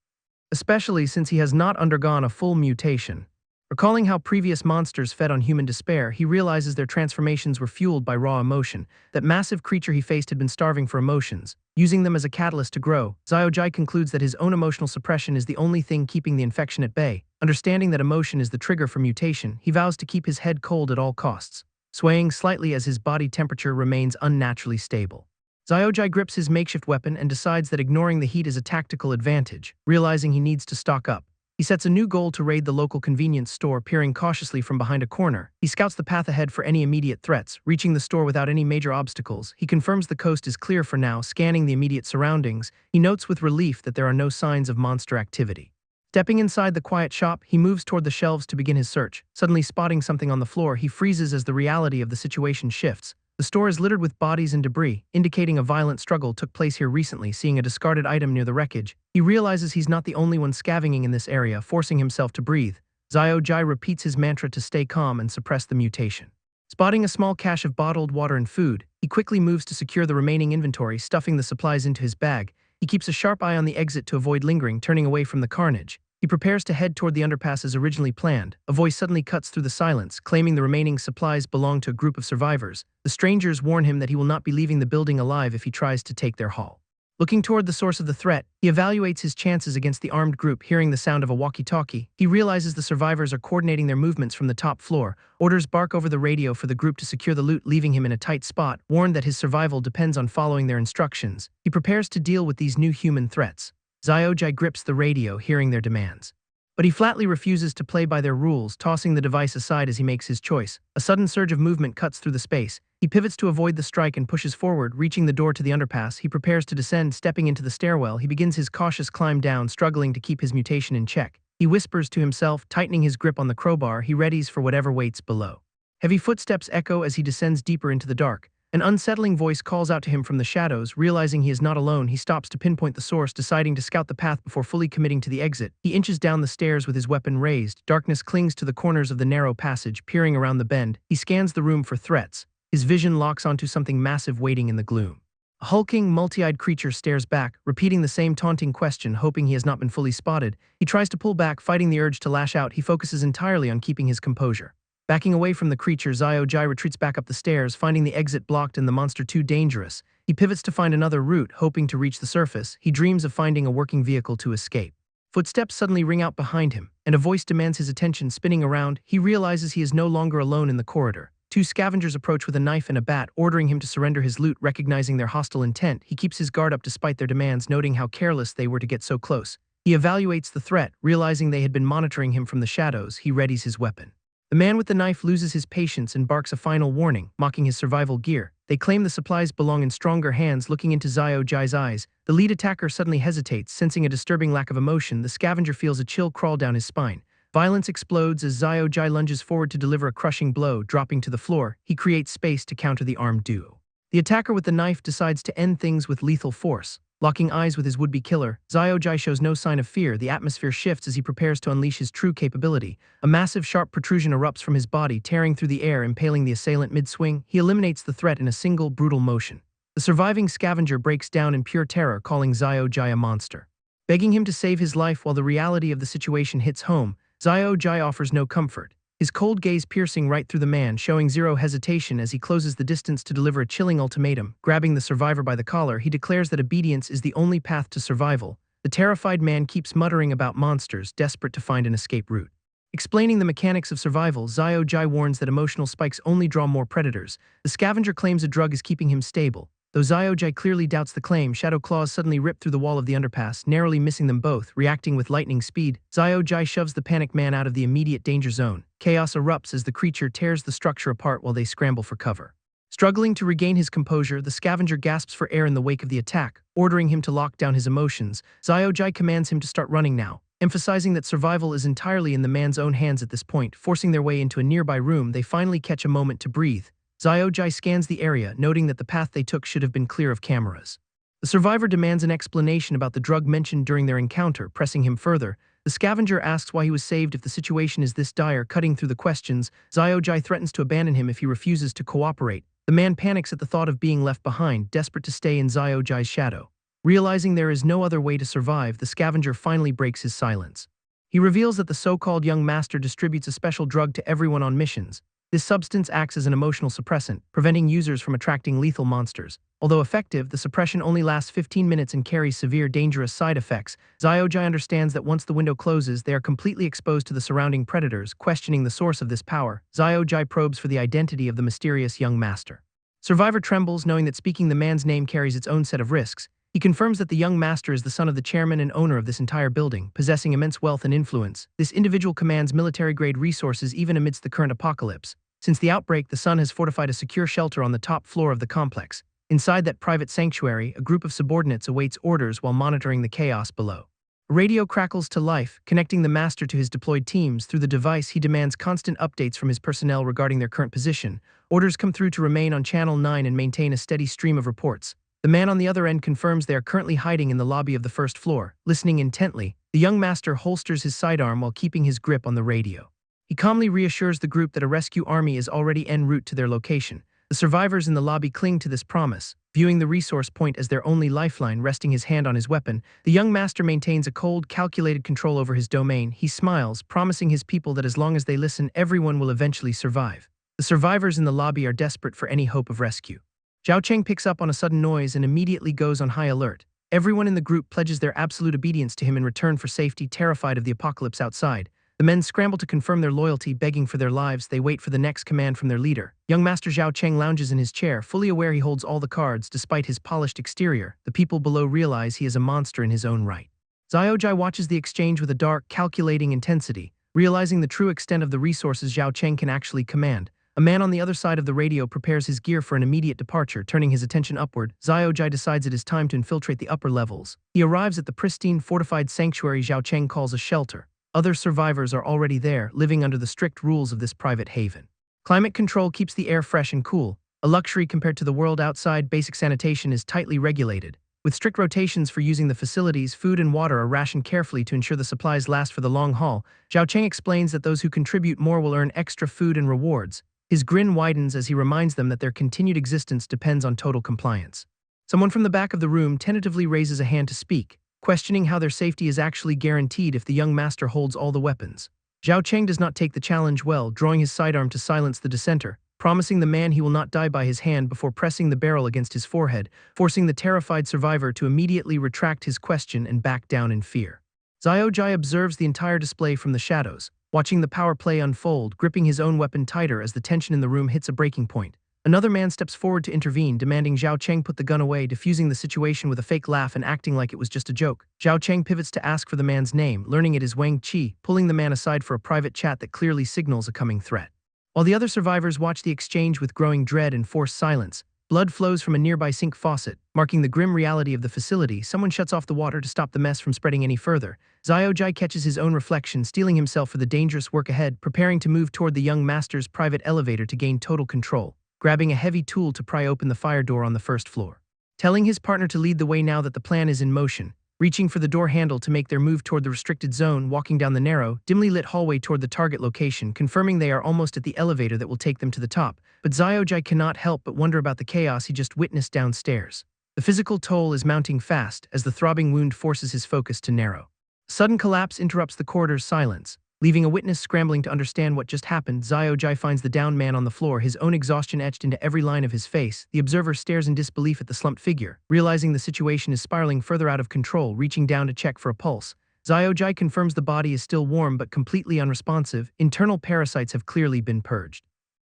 especially since he has not undergone a full mutation. Recalling how previous monsters fed on human despair, he realizes their transformations were fueled by raw emotion. That massive creature he faced had been starving for emotions, using them as a catalyst to grow. Xiao Jai concludes that his own emotional suppression is the only thing keeping the infection at bay. Understanding that emotion is the trigger for mutation, he vows to keep his head cold at all costs, swaying slightly as his body temperature remains unnaturally stable. Xiao Jai grips his makeshift weapon and decides that ignoring the heat is a tactical advantage, realizing he needs to stock up. He sets a new goal to raid the local convenience store, peering cautiously from behind a corner. He scouts the path ahead for any immediate threats, reaching the store without any major obstacles. He confirms the coast is clear for now, scanning the immediate surroundings. He notes with relief that there are no signs of monster activity. Stepping inside the quiet shop, he moves toward the shelves to begin his search. Suddenly spotting something on the floor, he freezes as the reality of the situation shifts. The store is littered with bodies and debris, indicating a violent struggle took place here recently. Seeing a discarded item near the wreckage, he realizes he's not the only one scavenging in this area, forcing himself to breathe. Xiao Jai repeats his mantra to stay calm and suppress the mutation. Spotting a small cache of bottled water and food, he quickly moves to secure the remaining inventory, stuffing the supplies into his bag. He keeps a sharp eye on the exit to avoid lingering, turning away from the carnage. He prepares to head toward the underpass as originally planned. A voice suddenly cuts through the silence, claiming the remaining supplies belong to a group of survivors. The strangers warn him that he will not be leaving the building alive if he tries to take their haul. Looking toward the source of the threat, he evaluates his chances against the armed group. Hearing the sound of a walkie-talkie, he realizes the survivors are coordinating their movements from the top floor. Orders bark over the radio for the group to secure the loot, leaving him in a tight spot. Warned that his survival depends on following their instructions, he prepares to deal with these new human threats. Xiao Jai grips the radio, hearing their demands, but he flatly refuses to play by their rules, tossing the device aside as he makes his choice. A sudden surge of movement cuts through the space. He pivots to avoid the strike and pushes forward, reaching the door to the underpass. He prepares to descend, stepping into the stairwell. He begins his cautious climb down, struggling to keep his mutation in check. He whispers to himself, tightening his grip on the crowbar. He readies for whatever waits below. Heavy footsteps echo as he descends deeper into the dark. An unsettling voice calls out to him from the shadows. Realizing he is not alone, he stops to pinpoint the source, deciding to scout the path before fully committing to the exit. He inches down the stairs with his weapon raised. Darkness clings to the corners of the narrow passage. Peering around the bend, he scans the room for threats. His vision locks onto something massive waiting in the gloom. A hulking, multi-eyed creature stares back, repeating the same taunting question. Hoping he has not been fully spotted, he tries to pull back, fighting the urge to lash out. He focuses entirely on keeping his composure. Backing away from the creature, Xiao Jai retreats back up the stairs, finding the exit blocked and the monster too dangerous. He pivots to find another route, hoping to reach the surface. He dreams of finding a working vehicle to escape. Footsteps suddenly ring out behind him, and a voice demands his attention. Spinning around, he realizes he is no longer alone in the corridor. Two scavengers approach with a knife and a bat, ordering him to surrender his loot. Recognizing their hostile intent, he keeps his guard up despite their demands, noting how careless they were to get so close. He evaluates the threat, realizing they had been monitoring him from the shadows. He readies his weapon. The man with the knife loses his patience and barks a final warning, mocking his survival gear. They claim the supplies belong in stronger hands. Looking into Xiao Jai's eyes, the lead attacker suddenly hesitates, sensing a disturbing lack of emotion. The scavenger feels a chill crawl down his spine. Violence explodes as Xiao Jai lunges forward to deliver a crushing blow. Dropping to the floor, he creates space to counter the armed duo. The attacker with the knife decides to end things with lethal force. Locking eyes with his would-be killer, Xiao Jai shows no sign of fear. The atmosphere shifts as he prepares to unleash his true capability. A massive sharp protrusion erupts from his body, tearing through the air, impaling the assailant mid-swing. He eliminates the threat in a single, brutal motion. The surviving scavenger breaks down in pure terror, calling Xiao Jai a monster. Begging him to save his life while the reality of the situation hits home, Xiao Jai offers no comfort. His cold gaze piercing right through the man, showing zero hesitation as he closes the distance to deliver a chilling ultimatum. Grabbing the survivor by the collar, he declares that obedience is the only path to survival. The terrified man keeps muttering about monsters, desperate to find an escape route. Explaining the mechanics of survival, Xiao Jai warns that emotional spikes only draw more predators. The scavenger claims a drug is keeping him stable. Though Xiao Jai clearly doubts the claim, shadow claws suddenly rip through the wall of the underpass, narrowly missing them both. Reacting with lightning speed, Xiao Jai shoves the panicked man out of the immediate danger zone. Chaos erupts as the creature tears the structure apart while they scramble for cover. Struggling to regain his composure, the scavenger gasps for air in the wake of the attack, ordering him to lock down his emotions. Xiao Jai commands him to start running now, emphasizing that survival is entirely in the man's own hands at this point. Forcing their way into a nearby room, they finally catch a moment to breathe. Xiao Jai scans the area, noting that the path they took should have been clear of cameras. The survivor demands an explanation about the drug mentioned during their encounter, pressing him further. The scavenger asks why he was saved if the situation is this dire. Cutting through the questions, Xiao Jai threatens to abandon him if he refuses to cooperate. The man panics at the thought of being left behind, desperate to stay in Xiao Jai's shadow. Realizing there is no other way to survive, the scavenger finally breaks his silence. He reveals that the so-called young master distributes a special drug to everyone on missions. This substance acts as an emotional suppressant, preventing users from attracting lethal monsters. Although effective, the suppression only lasts 15 minutes and carries severe, dangerous side effects. Xiao Jai understands that once the window closes, they are completely exposed to the surrounding predators. Questioning the source of this power, Xiao Jai probes for the identity of the mysterious young master. Survivor trembles, knowing that speaking the man's name carries its own set of risks. He confirms that the young master is the son of the chairman and owner of this entire building, possessing immense wealth and influence. This individual commands military-grade resources even amidst the current apocalypse. Since the outbreak, the son has fortified a secure shelter on the top floor of the complex. Inside that private sanctuary, a group of subordinates awaits orders while monitoring the chaos below. A radio crackles to life, connecting the master to his deployed teams. Through the device, he demands constant updates from his personnel regarding their current position. Orders come through to remain on Channel 9 and maintain a steady stream of reports. The man on the other end confirms they are currently hiding in the lobby of the first floor. Listening intently, the young master holsters his sidearm while keeping his grip on the radio. He calmly reassures the group that a rescue army is already en route to their location. The survivors in the lobby cling to this promise, viewing the resource point as their only lifeline. Resting his hand on his weapon, the young master maintains a cold, calculated control over his domain. He smiles, promising his people that as long as they listen, everyone will eventually survive. The survivors in the lobby are desperate for any hope of rescue. Zhao Cheng picks up on a sudden noise and immediately goes on high alert. Everyone in the group pledges their absolute obedience to him in return for safety. Terrified of the apocalypse outside, the men scramble to confirm their loyalty, begging for their lives. They wait for the next command from their leader. Young Master Zhao Cheng lounges in his chair, fully aware he holds all the cards. Despite his polished exterior, the people below realize he is a monster in his own right. Xiao Jai watches the exchange with a dark, calculating intensity. Realizing the true extent of the resources Zhao Cheng can actually command, a man on the other side of the radio prepares his gear for an immediate departure. Turning his attention upward, Xiao Jai decides it is time to infiltrate the upper levels. He arrives at the pristine, fortified sanctuary Zhao Cheng calls a shelter. Other survivors are already there, living under the strict rules of this private haven. Climate control keeps the air fresh and cool, a luxury compared to the world outside. Basic sanitation is tightly regulated. With strict rotations for using the facilities, food and water are rationed carefully to ensure the supplies last for the long haul. Zhao Cheng explains that those who contribute more will earn extra food and rewards. His grin widens as he reminds them that their continued existence depends on total compliance. Someone from the back of the room tentatively raises a hand to speak, questioning how their safety is actually guaranteed if the young master holds all the weapons. Zhao Cheng does not take the challenge well, drawing his sidearm to silence the dissenter, promising the man he will not die by his hand before pressing the barrel against his forehead, forcing the terrified survivor to immediately retract his question and back down in fear. Xiao Jai observes the entire display from the shadows, watching the power play unfold, gripping his own weapon tighter as the tension in the room hits a breaking point. Another man steps forward to intervene, demanding Zhao Cheng put the gun away, diffusing the situation with a fake laugh and acting like it was just a joke. Zhao Cheng pivots to ask for the man's name, learning it is Wang Qi, pulling the man aside for a private chat that clearly signals a coming threat. While the other survivors watch the exchange with growing dread and forced silence, blood flows from a nearby sink faucet, marking the grim reality of the facility. Someone shuts off the water to stop the mess from spreading any further. Xiao Jai catches his own reflection, steeling himself for the dangerous work ahead, preparing to move toward the young master's private elevator to gain total control, grabbing a heavy tool to pry open the fire door on the first floor. Telling his partner to lead the way now that the plan is in motion, reaching for the door handle to make their move toward the restricted zone, walking down the narrow, dimly lit hallway toward the target location, confirming they are almost at the elevator that will take them to the top. But Xiao Jai cannot help but wonder about the chaos he just witnessed downstairs. The physical toll is mounting fast as the throbbing wound forces his focus to narrow. Sudden collapse interrupts the corridor's silence. Leaving a witness scrambling to understand what just happened, Xiao Jai finds the downed man on the floor, his own exhaustion etched into every line of his face. The observer stares in disbelief at the slumped figure, realizing the situation is spiraling further out of control. Reaching down to check for a pulse, Xiao Jai confirms the body is still warm but completely unresponsive. Internal parasites have clearly been purged.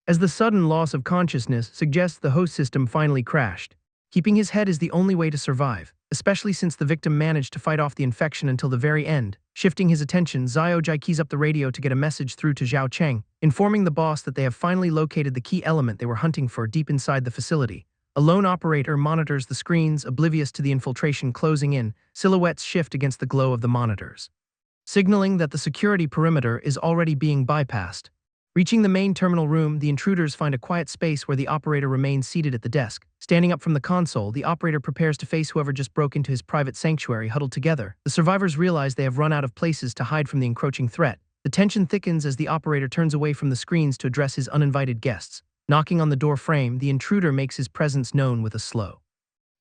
As the sudden loss of consciousness suggests the host system finally crashed. Keeping his head is the only way to survive, especially since the victim managed to fight off the infection until the very end. Shifting his attention, Xiao Jai keys up the radio to get a message through to Zhao Cheng, informing the boss that they have finally located the key element they were hunting for deep inside the facility. A lone operator monitors the screens, oblivious to the infiltration closing in. Silhouettes shift against the glow of the monitors, signaling that the security perimeter is already being bypassed. Reaching the main terminal room, the intruders find a quiet space where the operator remains seated at the desk. Standing up from the console, the operator prepares to face whoever just broke into his private sanctuary. Huddled together, the survivors realize they have run out of places to hide from the encroaching threat. The tension thickens as the operator turns away from the screens to address his uninvited guests. Knocking on the door frame, the intruder makes his presence known with a slow,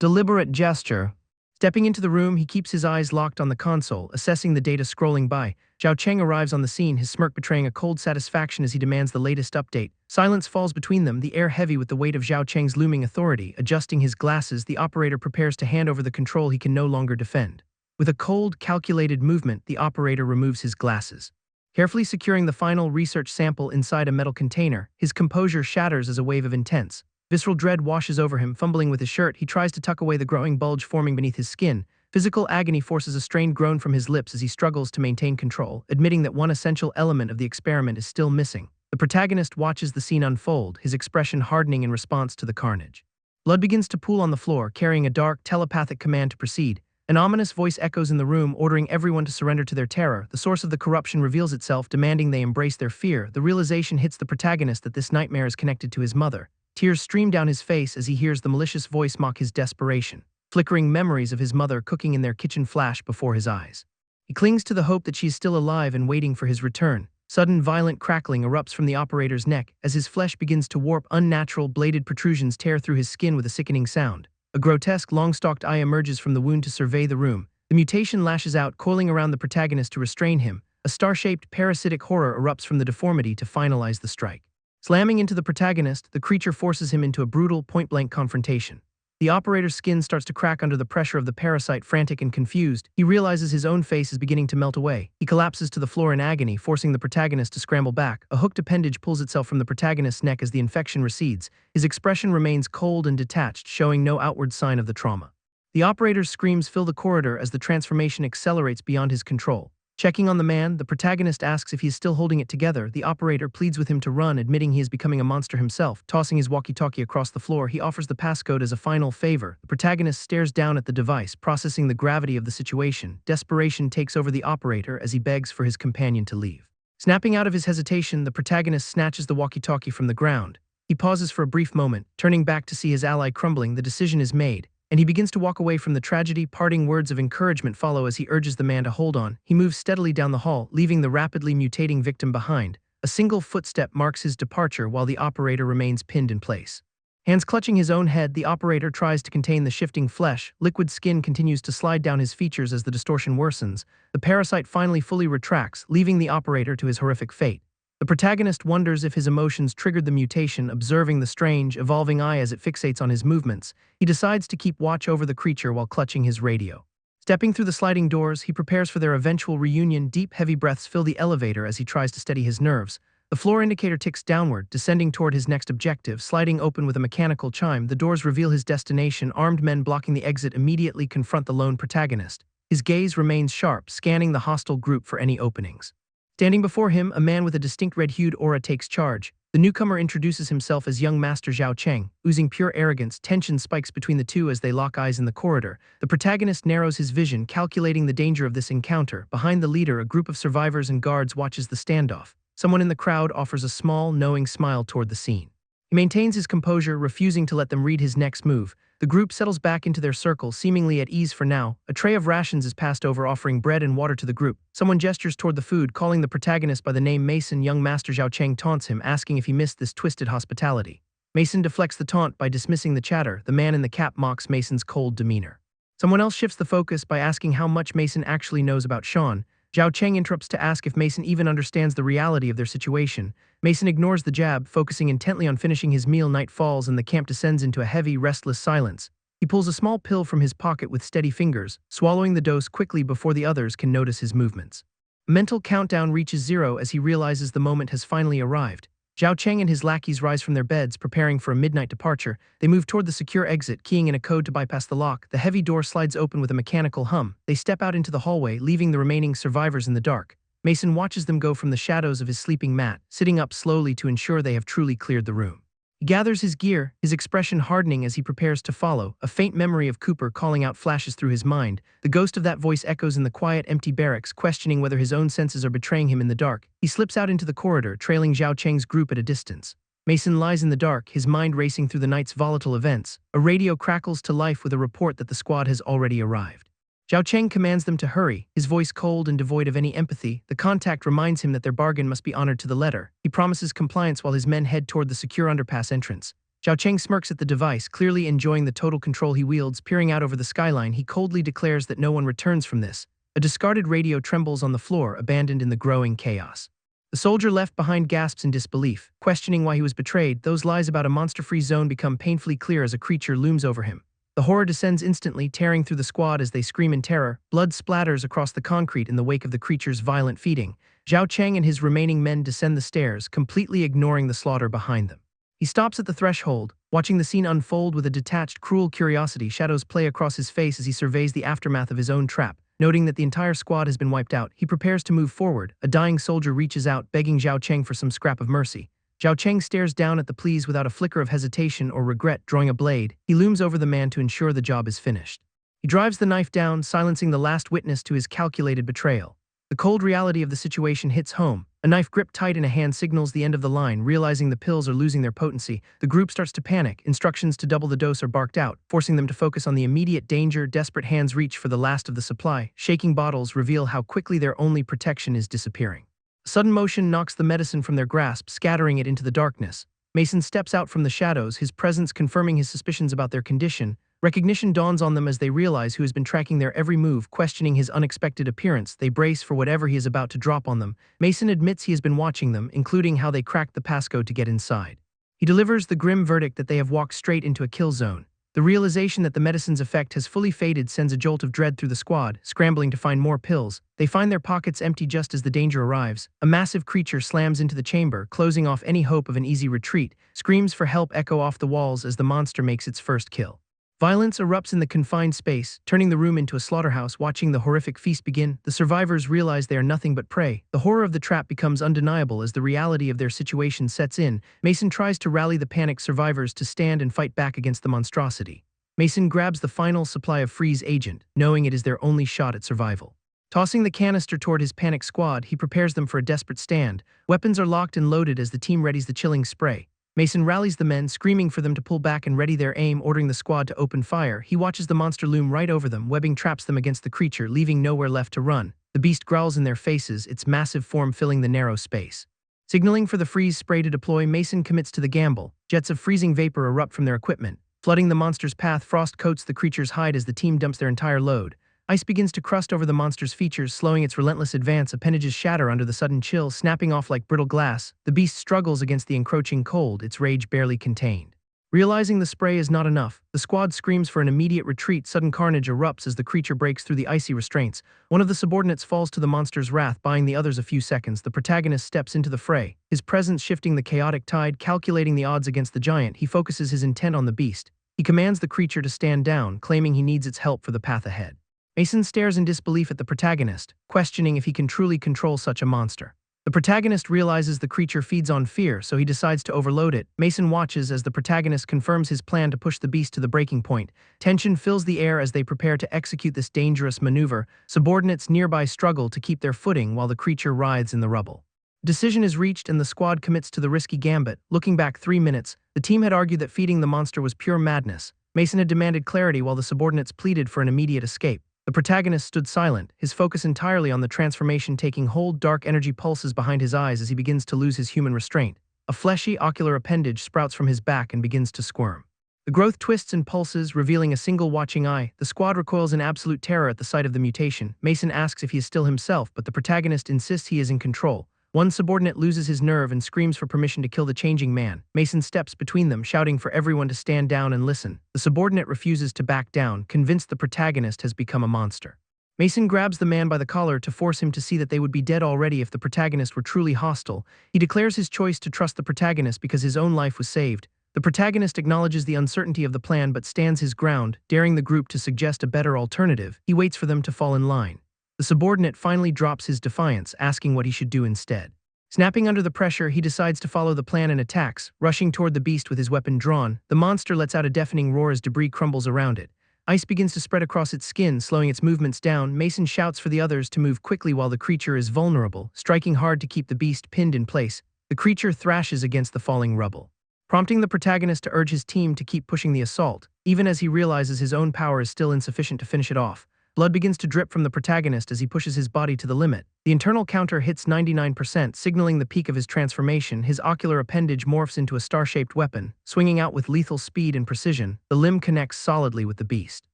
deliberate gesture. Stepping into the room, he keeps his eyes locked on the console, assessing the data scrolling by. Zhao Cheng arrives on the scene, his smirk betraying a cold satisfaction as he demands the latest update. Silence falls between them, the air heavy with the weight of Zhao Cheng's looming authority. Adjusting his glasses, the operator prepares to hand over the control he can no longer defend. With a cold, calculated movement, the operator removes his glasses. Carefully securing the final research sample inside a metal container, his composure shatters as a wave of intense, visceral dread washes over him. Fumbling with his shirt, he tries to tuck away the growing bulge forming beneath his skin. Physical agony forces a strained groan from his lips as he struggles to maintain control, admitting that one essential element of the experiment is still missing. The protagonist watches the scene unfold, his expression hardening in response to the carnage. Blood begins to pool on the floor, carrying a dark, telepathic command to proceed. An ominous voice echoes in the room, ordering everyone to surrender to their terror. The source of the corruption reveals itself, demanding they embrace their fear. The realization hits the protagonist that this nightmare is connected to his mother. Tears stream down his face as he hears the malicious voice mock his desperation. Flickering memories of his mother cooking in their kitchen flash before his eyes. He clings to the hope that she is still alive and waiting for his return. Sudden violent crackling erupts from the operator's neck as his flesh begins to warp. Unnatural bladed protrusions tear through his skin with a sickening sound. A grotesque long-stalked eye emerges from the wound to survey the room. The mutation lashes out, coiling around the protagonist to restrain him. A star-shaped parasitic horror erupts from the deformity to finalize the strike. Slamming into the protagonist, the creature forces him into a brutal, point-blank confrontation. The operator's skin starts to crack under the pressure of the parasite. Frantic and confused, he realizes his own face is beginning to melt away. He collapses to the floor in agony, forcing the protagonist to scramble back. A hooked appendage pulls itself from the protagonist's neck as the infection recedes. His expression remains cold and detached, showing no outward sign of the trauma. The operator's screams fill the corridor as the transformation accelerates beyond his control. Checking on the man, the protagonist asks if he is still holding it together. The operator pleads with him to run, admitting he is becoming a monster himself. Tossing his walkie-talkie across the floor, he offers the passcode as a final favor. The protagonist stares down at the device, processing the gravity of the situation. Desperation takes over the operator as he begs for his companion to leave. Snapping out of his hesitation, the protagonist snatches the walkie-talkie from the ground. He pauses for a brief moment, turning back to see his ally crumbling. The decision is made, and he begins to walk away from the tragedy. Parting words of encouragement follow as he urges the man to hold on. He moves steadily down the hall, leaving the rapidly mutating victim behind. A single footstep marks his departure while the operator remains pinned in place. Hands clutching his own head, the operator tries to contain the shifting flesh. Liquid skin continues to slide down his features as the distortion worsens. The parasite finally fully retracts, leaving the operator to his horrific fate. The protagonist wonders if his emotions triggered the mutation. Observing the strange, evolving eye as it fixates on his movements, he decides to keep watch over the creature while clutching his radio. Stepping through the sliding doors, he prepares for their eventual reunion. Deep, heavy breaths fill the elevator as he tries to steady his nerves. The floor indicator ticks downward, descending toward his next objective. Sliding open with a mechanical chime, the doors reveal his destination. Armed men blocking the exit immediately confront the lone protagonist. His gaze remains sharp, scanning the hostile group for any openings. Standing before him, a man with a distinct red-hued aura takes charge. The newcomer introduces himself as young Master Zhao Cheng. Oozing pure arrogance, tension spikes between the two as they lock eyes in the corridor. The protagonist narrows his vision, calculating the danger of this encounter. Behind the leader, a group of survivors and guards watches the standoff. Someone in the crowd offers a small, knowing smile toward the scene. He maintains his composure, refusing to let them read his next move. The group settles back into their circle, seemingly at ease for now. A tray of rations is passed over, offering bread and water to the group. Someone gestures toward the food, calling the protagonist by the name Mason. Young Master Zhao Cheng taunts him, asking if he missed this twisted hospitality. Mason deflects the taunt by dismissing the chatter. The man in the cap mocks Mason's cold demeanor. Someone else shifts the focus by asking how much Mason actually knows about Sean. Zhao Cheng interrupts to ask if Mason even understands the reality of their situation. Mason ignores the jab, focusing intently on finishing his meal. Night falls and the camp descends into a heavy, restless silence. He pulls a small pill from his pocket with steady fingers, swallowing the dose quickly before the others can notice his movements. A mental countdown reaches 0 as he realizes the moment has finally arrived. Zhao Cheng and his lackeys rise from their beds, preparing for a midnight departure. They move toward the secure exit, keying in a code to bypass the lock. The heavy door slides open with a mechanical hum. They step out into the hallway, leaving the remaining survivors in the dark. Mason watches them go from the shadows of his sleeping mat, sitting up slowly to ensure they have truly cleared the room. He gathers his gear, his expression hardening as he prepares to follow. A faint memory of Cooper calling out flashes through his mind. The ghost of that voice echoes in the quiet, empty barracks, questioning whether his own senses are betraying him in the dark. He slips out into the corridor, trailing Zhao Cheng's group at a distance. Mason lies in the dark, his mind racing through the night's volatile events. A radio crackles to life with a report that the squad has already arrived. Zhao Cheng commands them to hurry, his voice cold and devoid of any empathy. The contact reminds him that their bargain must be honored to the letter. He promises compliance while his men head toward the secure underpass entrance. Zhao Cheng smirks at the device, clearly enjoying the total control he wields. Peering out over the skyline, he coldly declares that no one returns from this. A discarded radio trembles on the floor, abandoned in the growing chaos. The soldier left behind gasps in disbelief, questioning why he was betrayed. Those lies about a monster-free zone become painfully clear as a creature looms over him. The horror descends instantly, tearing through the squad as they scream in terror. Blood splatters across the concrete in the wake of the creature's violent feeding. Zhao Cheng and his remaining men descend the stairs, completely ignoring the slaughter behind them. He stops at the threshold, watching the scene unfold with a detached, cruel curiosity. Shadows play across his face as he surveys the aftermath of his own trap. Noting that the entire squad has been wiped out, he prepares to move forward. A dying soldier reaches out, begging Zhao Cheng for some scrap of mercy. Zhao Cheng stares down at the pleas without a flicker of hesitation or regret. Drawing a blade, he looms over the man to ensure the job is finished. He drives the knife down, silencing the last witness to his calculated betrayal. The cold reality of the situation hits home. A knife gripped tight in a hand signals the end of the line. Realizing the pills are losing their potency, the group starts to panic. Instructions to double the dose are barked out, forcing them to focus on the immediate danger. Desperate hands reach for the last of the supply. Shaking bottles reveal how quickly their only protection is disappearing. A sudden motion knocks the medicine from their grasp, scattering it into the darkness. Mason steps out from the shadows, his presence confirming his suspicions about their condition. Recognition dawns on them as they realize who has been tracking their every move. Questioning his unexpected appearance, they brace for whatever he is about to drop on them. Mason admits he has been watching them, including how they cracked the passcode to get inside. He delivers the grim verdict that they have walked straight into a kill zone. The realization that the medicine's effect has fully faded sends a jolt of dread through the squad, scrambling to find more pills. They find their pockets empty just as the danger arrives. A massive creature slams into the chamber, closing off any hope of an easy retreat. Screams for help echo off the walls as the monster makes its first kill. Violence erupts in the confined space, turning the room into a slaughterhouse. Watching the horrific feast begin, the survivors realize they are nothing but prey. The horror of the trap becomes undeniable as the reality of their situation sets in. Mason tries to rally the panicked survivors to stand and fight back against the monstrosity. Mason grabs the final supply of Freeze agent, knowing it is their only shot at survival. Tossing the canister toward his panicked squad, he prepares them for a desperate stand. Weapons are locked and loaded as the team readies the chilling spray. Mason rallies the men, screaming for them to pull back and ready their aim, ordering the squad to open fire. He watches the monster loom right over them. Webbing traps them against the creature, leaving nowhere left to run. The beast growls in their faces, its massive form filling the narrow space. Signaling for the freeze spray to deploy, Mason commits to the gamble. Jets of freezing vapor erupt from their equipment. Flooding the monster's path, frost coats the creature's hide as the team dumps their entire load. Ice begins to crust over the monster's features, slowing its relentless advance. Appendages shatter under the sudden chill, snapping off like brittle glass. The beast struggles against the encroaching cold, its rage barely contained. Realizing the spray is not enough, the squad screams for an immediate retreat. Sudden carnage erupts as the creature breaks through the icy restraints. One of the subordinates falls to the monster's wrath, buying the others a few seconds. The protagonist steps into the fray, his presence shifting the chaotic tide. Calculating the odds against the giant, he focuses his intent on the beast. He commands the creature to stand down, claiming he needs its help for the path ahead. Mason stares in disbelief at the protagonist, questioning if he can truly control such a monster. The protagonist realizes the creature feeds on fear, so he decides to overload it. Mason watches as the protagonist confirms his plan to push the beast to the breaking point. Tension fills the air as they prepare to execute this dangerous maneuver. Subordinates nearby struggle to keep their footing while the creature writhes in the rubble. Decision is reached and the squad commits to the risky gambit. Looking back 3 minutes, the team had argued that feeding the monster was pure madness. Mason had demanded clarity while the subordinates pleaded for an immediate escape. The protagonist stood silent, his focus entirely on the transformation taking hold. Dark energy pulses behind his eyes as he begins to lose his human restraint. A fleshy, ocular appendage sprouts from his back and begins to squirm. The growth twists and pulses, revealing a single watching eye. The squad recoils in absolute terror at the sight of the mutation. Mason asks if he is still himself, but the protagonist insists he is in control. One subordinate loses his nerve and screams for permission to kill the changing man. Mason steps between them, shouting for everyone to stand down and listen. The subordinate refuses to back down, convinced the protagonist has become a monster. Mason grabs the man by the collar to force him to see that they would be dead already if the protagonist were truly hostile. He declares his choice to trust the protagonist because his own life was saved. The protagonist acknowledges the uncertainty of the plan but stands his ground, daring the group to suggest a better alternative. He waits for them to fall in line. The subordinate finally drops his defiance, asking what he should do instead. Snapping under the pressure, he decides to follow the plan and attacks, rushing toward the beast with his weapon drawn. The monster lets out a deafening roar as debris crumbles around it. Ice begins to spread across its skin, slowing its movements down. Mason shouts for the others to move quickly while the creature is vulnerable, striking hard to keep the beast pinned in place. The creature thrashes against the falling rubble, prompting the protagonist to urge his team to keep pushing the assault, even as he realizes his own power is still insufficient to finish it off. Blood begins to drip from the protagonist as he pushes his body to the limit. The internal counter hits 99%, signaling the peak of his transformation. His ocular appendage morphs into a star-shaped weapon, swinging out with lethal speed and precision. The limb connects solidly with the beast,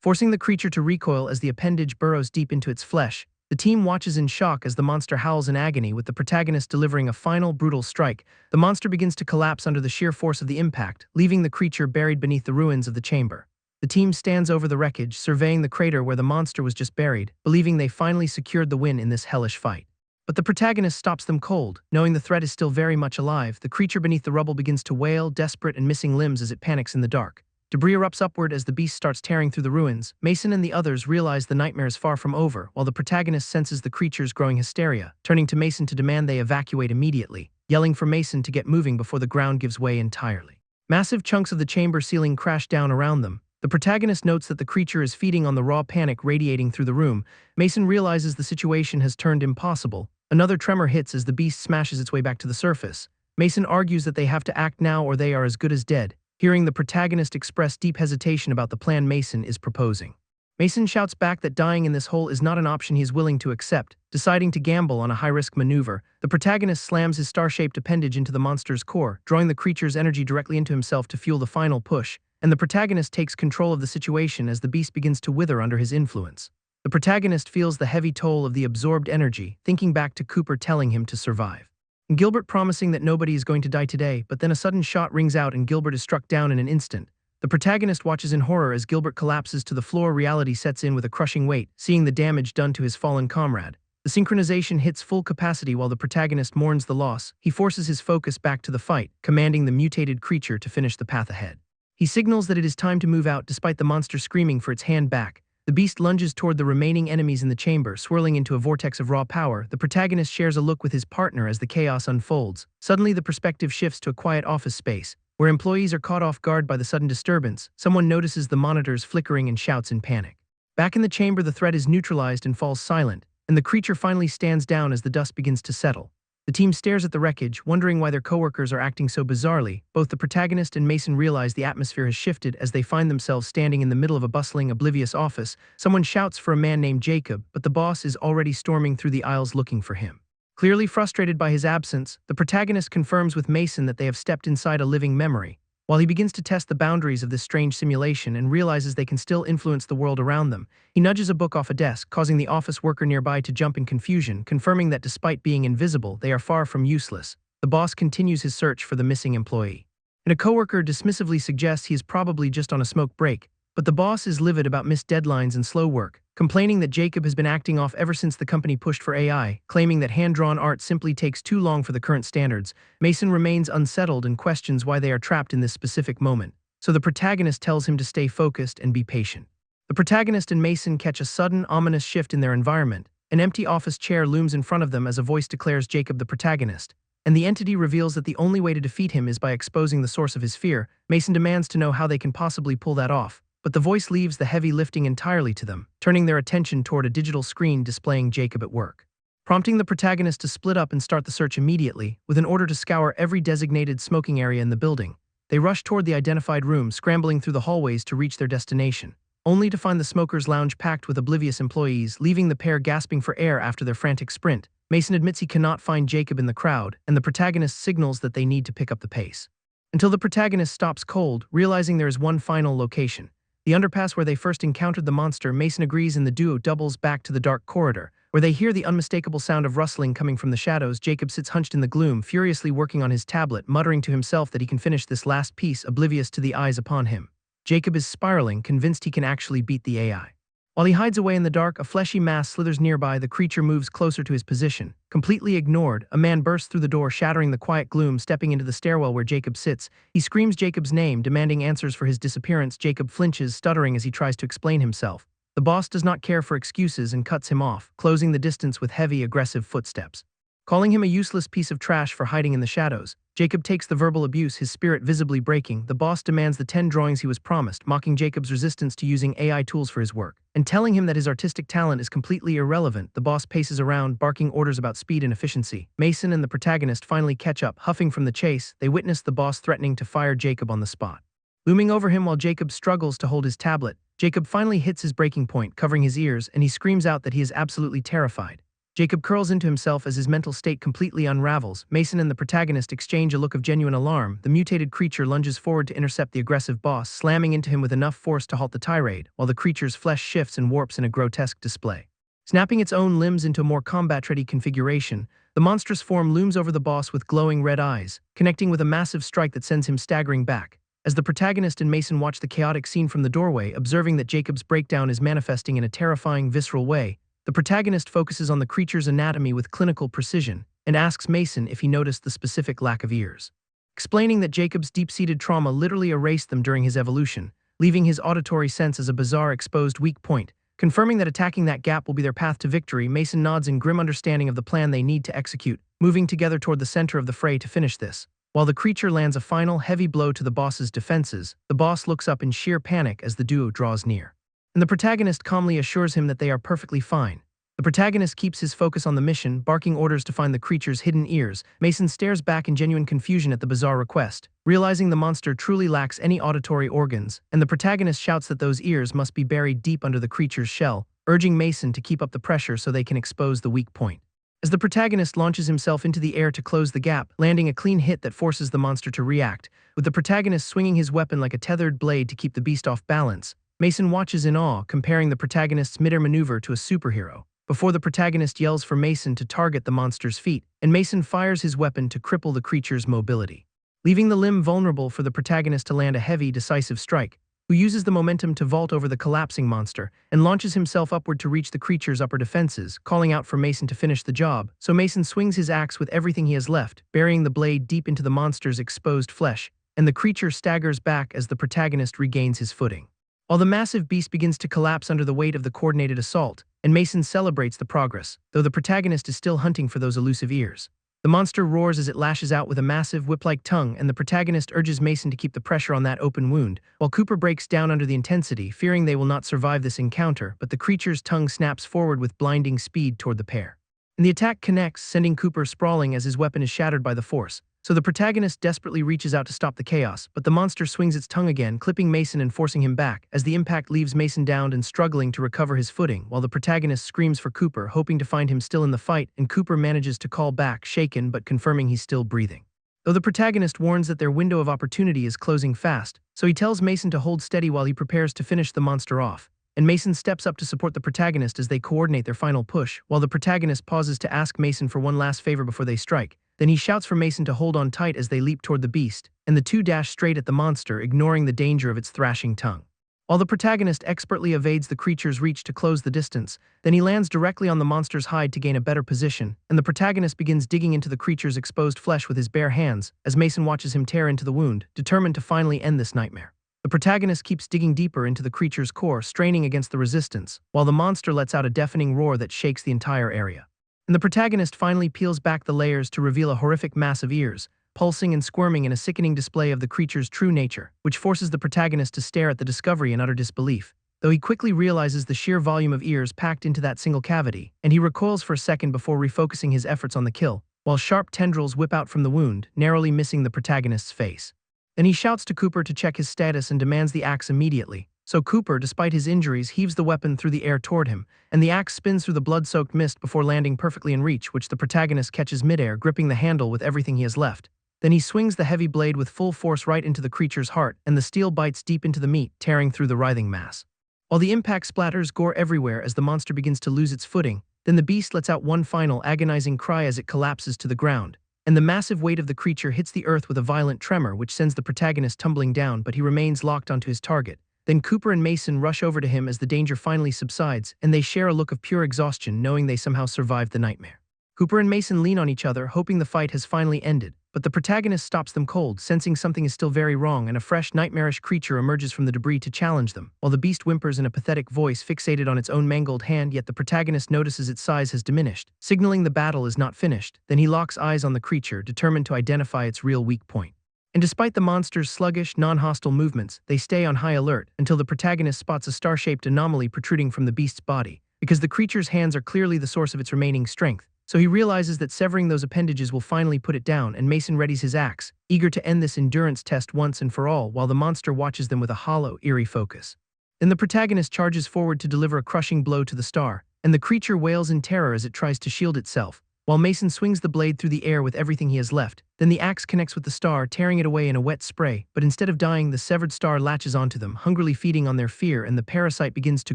forcing the creature to recoil as the appendage burrows deep into its flesh. The team watches in shock as the monster howls in agony, with the protagonist delivering a final, brutal strike. The monster begins to collapse under the sheer force of the impact, leaving the creature buried beneath the ruins of the chamber. The team stands over the wreckage, surveying the crater where the monster was just buried, believing they finally secured the win in this hellish fight. But the protagonist stops them cold. Knowing the threat is still very much alive, the creature beneath the rubble begins to wail, desperate and missing limbs as it panics in the dark. Debris erupts upward as the beast starts tearing through the ruins. Mason and the others realize the nightmare is far from over, while the protagonist senses the creature's growing hysteria, turning to Mason to demand they evacuate immediately, yelling for Mason to get moving before the ground gives way entirely. Massive chunks of the chamber ceiling crash down around them. The protagonist notes that the creature is feeding on the raw panic radiating through the room. Mason realizes the situation has turned impossible. Another tremor hits as the beast smashes its way back to the surface. Mason argues that they have to act now or they are as good as dead. Hearing the protagonist express deep hesitation about the plan Mason is proposing, Mason shouts back that dying in this hole is not an option he is willing to accept. Deciding to gamble on a high-risk maneuver, the protagonist slams his star-shaped appendage into the monster's core, drawing the creature's energy directly into himself to fuel the final push. And the protagonist takes control of the situation as the beast begins to wither under his influence. The protagonist feels the heavy toll of the absorbed energy, thinking back to Cooper telling him to survive, and Gilbert promising that nobody is going to die today. But then a sudden shot rings out and Gilbert is struck down in an instant. The protagonist watches in horror as Gilbert collapses to the floor. Reality sets in with a crushing weight, seeing the damage done to his fallen comrade. The synchronization hits full capacity while the protagonist mourns the loss. He forces his focus back to the fight, commanding the mutated creature to finish the path ahead. He signals that it is time to move out despite the monster screaming for its hand back. The beast lunges toward the remaining enemies in the chamber, swirling into a vortex of raw power. The protagonist shares a look with his partner as the chaos unfolds. Suddenly, the perspective shifts to a quiet office space, where employees are caught off guard by the sudden disturbance. Someone notices the monitors flickering and shouts in panic. Back in the chamber, the threat is neutralized and falls silent, and the creature finally stands down as the dust begins to settle. The team stares at the wreckage, wondering why their coworkers are acting so bizarrely. Both the protagonist and Mason realize the atmosphere has shifted as they find themselves standing in the middle of a bustling, oblivious office. Someone shouts for a man named Jacob, but the boss is already storming through the aisles looking for him. Clearly frustrated by his absence, the protagonist confirms with Mason that they have stepped inside a living memory. While he begins to test the boundaries of this strange simulation and realizes they can still influence the world around them, he nudges a book off a desk, causing the office worker nearby to jump in confusion, confirming that despite being invisible, they are far from useless. The boss continues his search for the missing employee. And a coworker dismissively suggests he is probably just on a smoke break, but the boss is livid about missed deadlines and slow work, complaining that Jacob has been acting off ever since the company pushed for AI, claiming that hand-drawn art simply takes too long for the current standards. Mason remains unsettled and questions why they are trapped in this specific moment, so the protagonist tells him to stay focused and be patient. The protagonist and Mason catch a sudden, ominous shift in their environment. An empty office chair looms in front of them as a voice declares Jacob the protagonist, and the entity reveals that the only way to defeat him is by exposing the source of his fear. Mason demands to know how they can possibly pull that off, but the voice leaves the heavy lifting entirely to them, turning their attention toward a digital screen displaying Jacob at work. Prompting the protagonist to split up and start the search immediately, with an order to scour every designated smoking area in the building. They rush toward the identified room, scrambling through the hallways to reach their destination, only to find the smokers' lounge packed with oblivious employees, leaving the pair gasping for air after their frantic sprint. Mason admits he cannot find Jacob in the crowd, and the protagonist signals that they need to pick up the pace. Until the protagonist stops cold, realizing there is one final location. The underpass where they first encountered the monster. Mason agrees and the duo doubles back to the dark corridor, where they hear the unmistakable sound of rustling coming from the shadows. Jacob sits hunched in the gloom, furiously working on his tablet, muttering to himself that he can finish this last piece, oblivious to the eyes upon him. Jacob is spiraling, convinced he can actually beat the AI. While he hides away in the dark, a fleshy mass slithers nearby. The creature moves closer to his position. Completely ignored, a man bursts through the door, shattering the quiet gloom, stepping into the stairwell where Jacob sits. He screams Jacob's name, demanding answers for his disappearance. Jacob flinches, stuttering as he tries to explain himself. The boss does not care for excuses and cuts him off, closing the distance with heavy, aggressive footsteps. Calling him a useless piece of trash for hiding in the shadows, Jacob takes the verbal abuse, his spirit visibly breaking. The boss demands the 10 drawings he was promised, mocking Jacob's resistance to using AI tools for his work, and telling him that his artistic talent is completely irrelevant. The boss paces around, barking orders about speed and efficiency. Mason and the protagonist finally catch up, huffing from the chase. They witness the boss threatening to fire Jacob on the spot. Looming over him while Jacob struggles to hold his tablet, Jacob finally hits his breaking point, covering his ears, and he screams out that he is absolutely terrified. Jacob curls into himself as his mental state completely unravels. Mason and the protagonist exchange a look of genuine alarm. The mutated creature lunges forward to intercept the aggressive boss, slamming into him with enough force to halt the tirade, while the creature's flesh shifts and warps in a grotesque display. Snapping its own limbs into a more combat-ready configuration, the monstrous form looms over the boss with glowing red eyes, connecting with a massive strike that sends him staggering back. As the protagonist and Mason watch the chaotic scene from the doorway, observing that Jacob's breakdown is manifesting in a terrifying, visceral way, the protagonist focuses on the creature's anatomy with clinical precision and asks Mason if he noticed the specific lack of ears. Explaining that Jacob's deep-seated trauma literally erased them during his evolution, leaving his auditory sense as a bizarre exposed weak point. Confirming that attacking that gap will be their path to victory, Mason nods in grim understanding of the plan they need to execute, moving together toward the center of the fray to finish this. While the creature lands a final, heavy blow to the boss's defenses, the boss looks up in sheer panic as the duo draws near. And the protagonist calmly assures him that they are perfectly fine. The protagonist keeps his focus on the mission, barking orders to find the creature's hidden ears. Mason stares back in genuine confusion at the bizarre request, realizing the monster truly lacks any auditory organs, and the protagonist shouts that those ears must be buried deep under the creature's shell, urging Mason to keep up the pressure so they can expose the weak point. As the protagonist launches himself into the air to close the gap, landing a clean hit that forces the monster to react, with the protagonist swinging his weapon like a tethered blade to keep the beast off balance, Mason watches in awe, comparing the protagonist's mid-air maneuver to a superhero, before the protagonist yells for Mason to target the monster's feet, and Mason fires his weapon to cripple the creature's mobility, leaving the limb vulnerable for the protagonist to land a heavy, decisive strike, who uses the momentum to vault over the collapsing monster and launches himself upward to reach the creature's upper defenses, calling out for Mason to finish the job. So Mason swings his axe with everything he has left, burying the blade deep into the monster's exposed flesh, and the creature staggers back as the protagonist regains his footing. While the massive beast begins to collapse under the weight of the coordinated assault, and Mason celebrates the progress, though the protagonist is still hunting for those elusive ears. The monster roars as it lashes out with a massive whip-like tongue, and the protagonist urges Mason to keep the pressure on that open wound, while Cooper breaks down under the intensity, fearing they will not survive this encounter, but the creature's tongue snaps forward with blinding speed toward the pair. And the attack connects, sending Cooper sprawling as his weapon is shattered by the force. So the protagonist desperately reaches out to stop the chaos, but the monster swings its tongue again, clipping Mason and forcing him back, as the impact leaves Mason downed and struggling to recover his footing, while the protagonist screams for Cooper, hoping to find him still in the fight, and Cooper manages to call back, shaken but confirming he's still breathing. Though the protagonist warns that their window of opportunity is closing fast, so he tells Mason to hold steady while he prepares to finish the monster off. And Mason steps up to support the protagonist as they coordinate their final push, while the protagonist pauses to ask Mason for one last favor before they strike. Then he shouts for Mason to hold on tight as they leap toward the beast, and the two dash straight at the monster, ignoring the danger of its thrashing tongue. While the protagonist expertly evades the creature's reach to close the distance, then he lands directly on the monster's hide to gain a better position, and the protagonist begins digging into the creature's exposed flesh with his bare hands, as Mason watches him tear into the wound, determined to finally end this nightmare. The protagonist keeps digging deeper into the creature's core, straining against the resistance, while the monster lets out a deafening roar that shakes the entire area. And the protagonist finally peels back the layers to reveal a horrific mass of ears, pulsing and squirming in a sickening display of the creature's true nature, which forces the protagonist to stare at the discovery in utter disbelief, though he quickly realizes the sheer volume of ears packed into that single cavity, and he recoils for a second before refocusing his efforts on the kill, while sharp tendrils whip out from the wound, narrowly missing the protagonist's face. Then he shouts to Cooper to check his status and demands the axe immediately. So Cooper, despite his injuries, heaves the weapon through the air toward him, and the axe spins through the blood-soaked mist before landing perfectly in reach, which the protagonist catches midair, gripping the handle with everything he has left. Then he swings the heavy blade with full force right into the creature's heart, and the steel bites deep into the meat, tearing through the writhing mass. While the impact splatters gore everywhere as the monster begins to lose its footing, then the beast lets out one final agonizing cry as it collapses to the ground, and the massive weight of the creature hits the earth with a violent tremor which sends the protagonist tumbling down, but he remains locked onto his target. Then Cooper and Mason rush over to him as the danger finally subsides, and they share a look of pure exhaustion, knowing they somehow survived the nightmare. Cooper and Mason lean on each other, hoping the fight has finally ended, but the protagonist stops them cold, sensing something is still very wrong, and a fresh, nightmarish creature emerges from the debris to challenge them, while the beast whimpers in a pathetic voice fixated on its own mangled hand, yet the protagonist notices its size has diminished, signaling the battle is not finished. Then he locks eyes on the creature, determined to identify its real weak point. And despite the monster's sluggish, non-hostile movements, they stay on high alert until the protagonist spots a star-shaped anomaly protruding from the beast's body, because the creature's hands are clearly the source of its remaining strength. So he realizes that severing those appendages will finally put it down, and Mason readies his axe, eager to end this endurance test once and for all, while the monster watches them with a hollow, eerie focus. Then the protagonist charges forward to deliver a crushing blow to the star, and the creature wails in terror as it tries to shield itself, while Mason swings the blade through the air with everything he has left. Then the axe connects with the star, tearing it away in a wet spray, but instead of dying, the severed star latches onto them, hungrily feeding on their fear, and the parasite begins to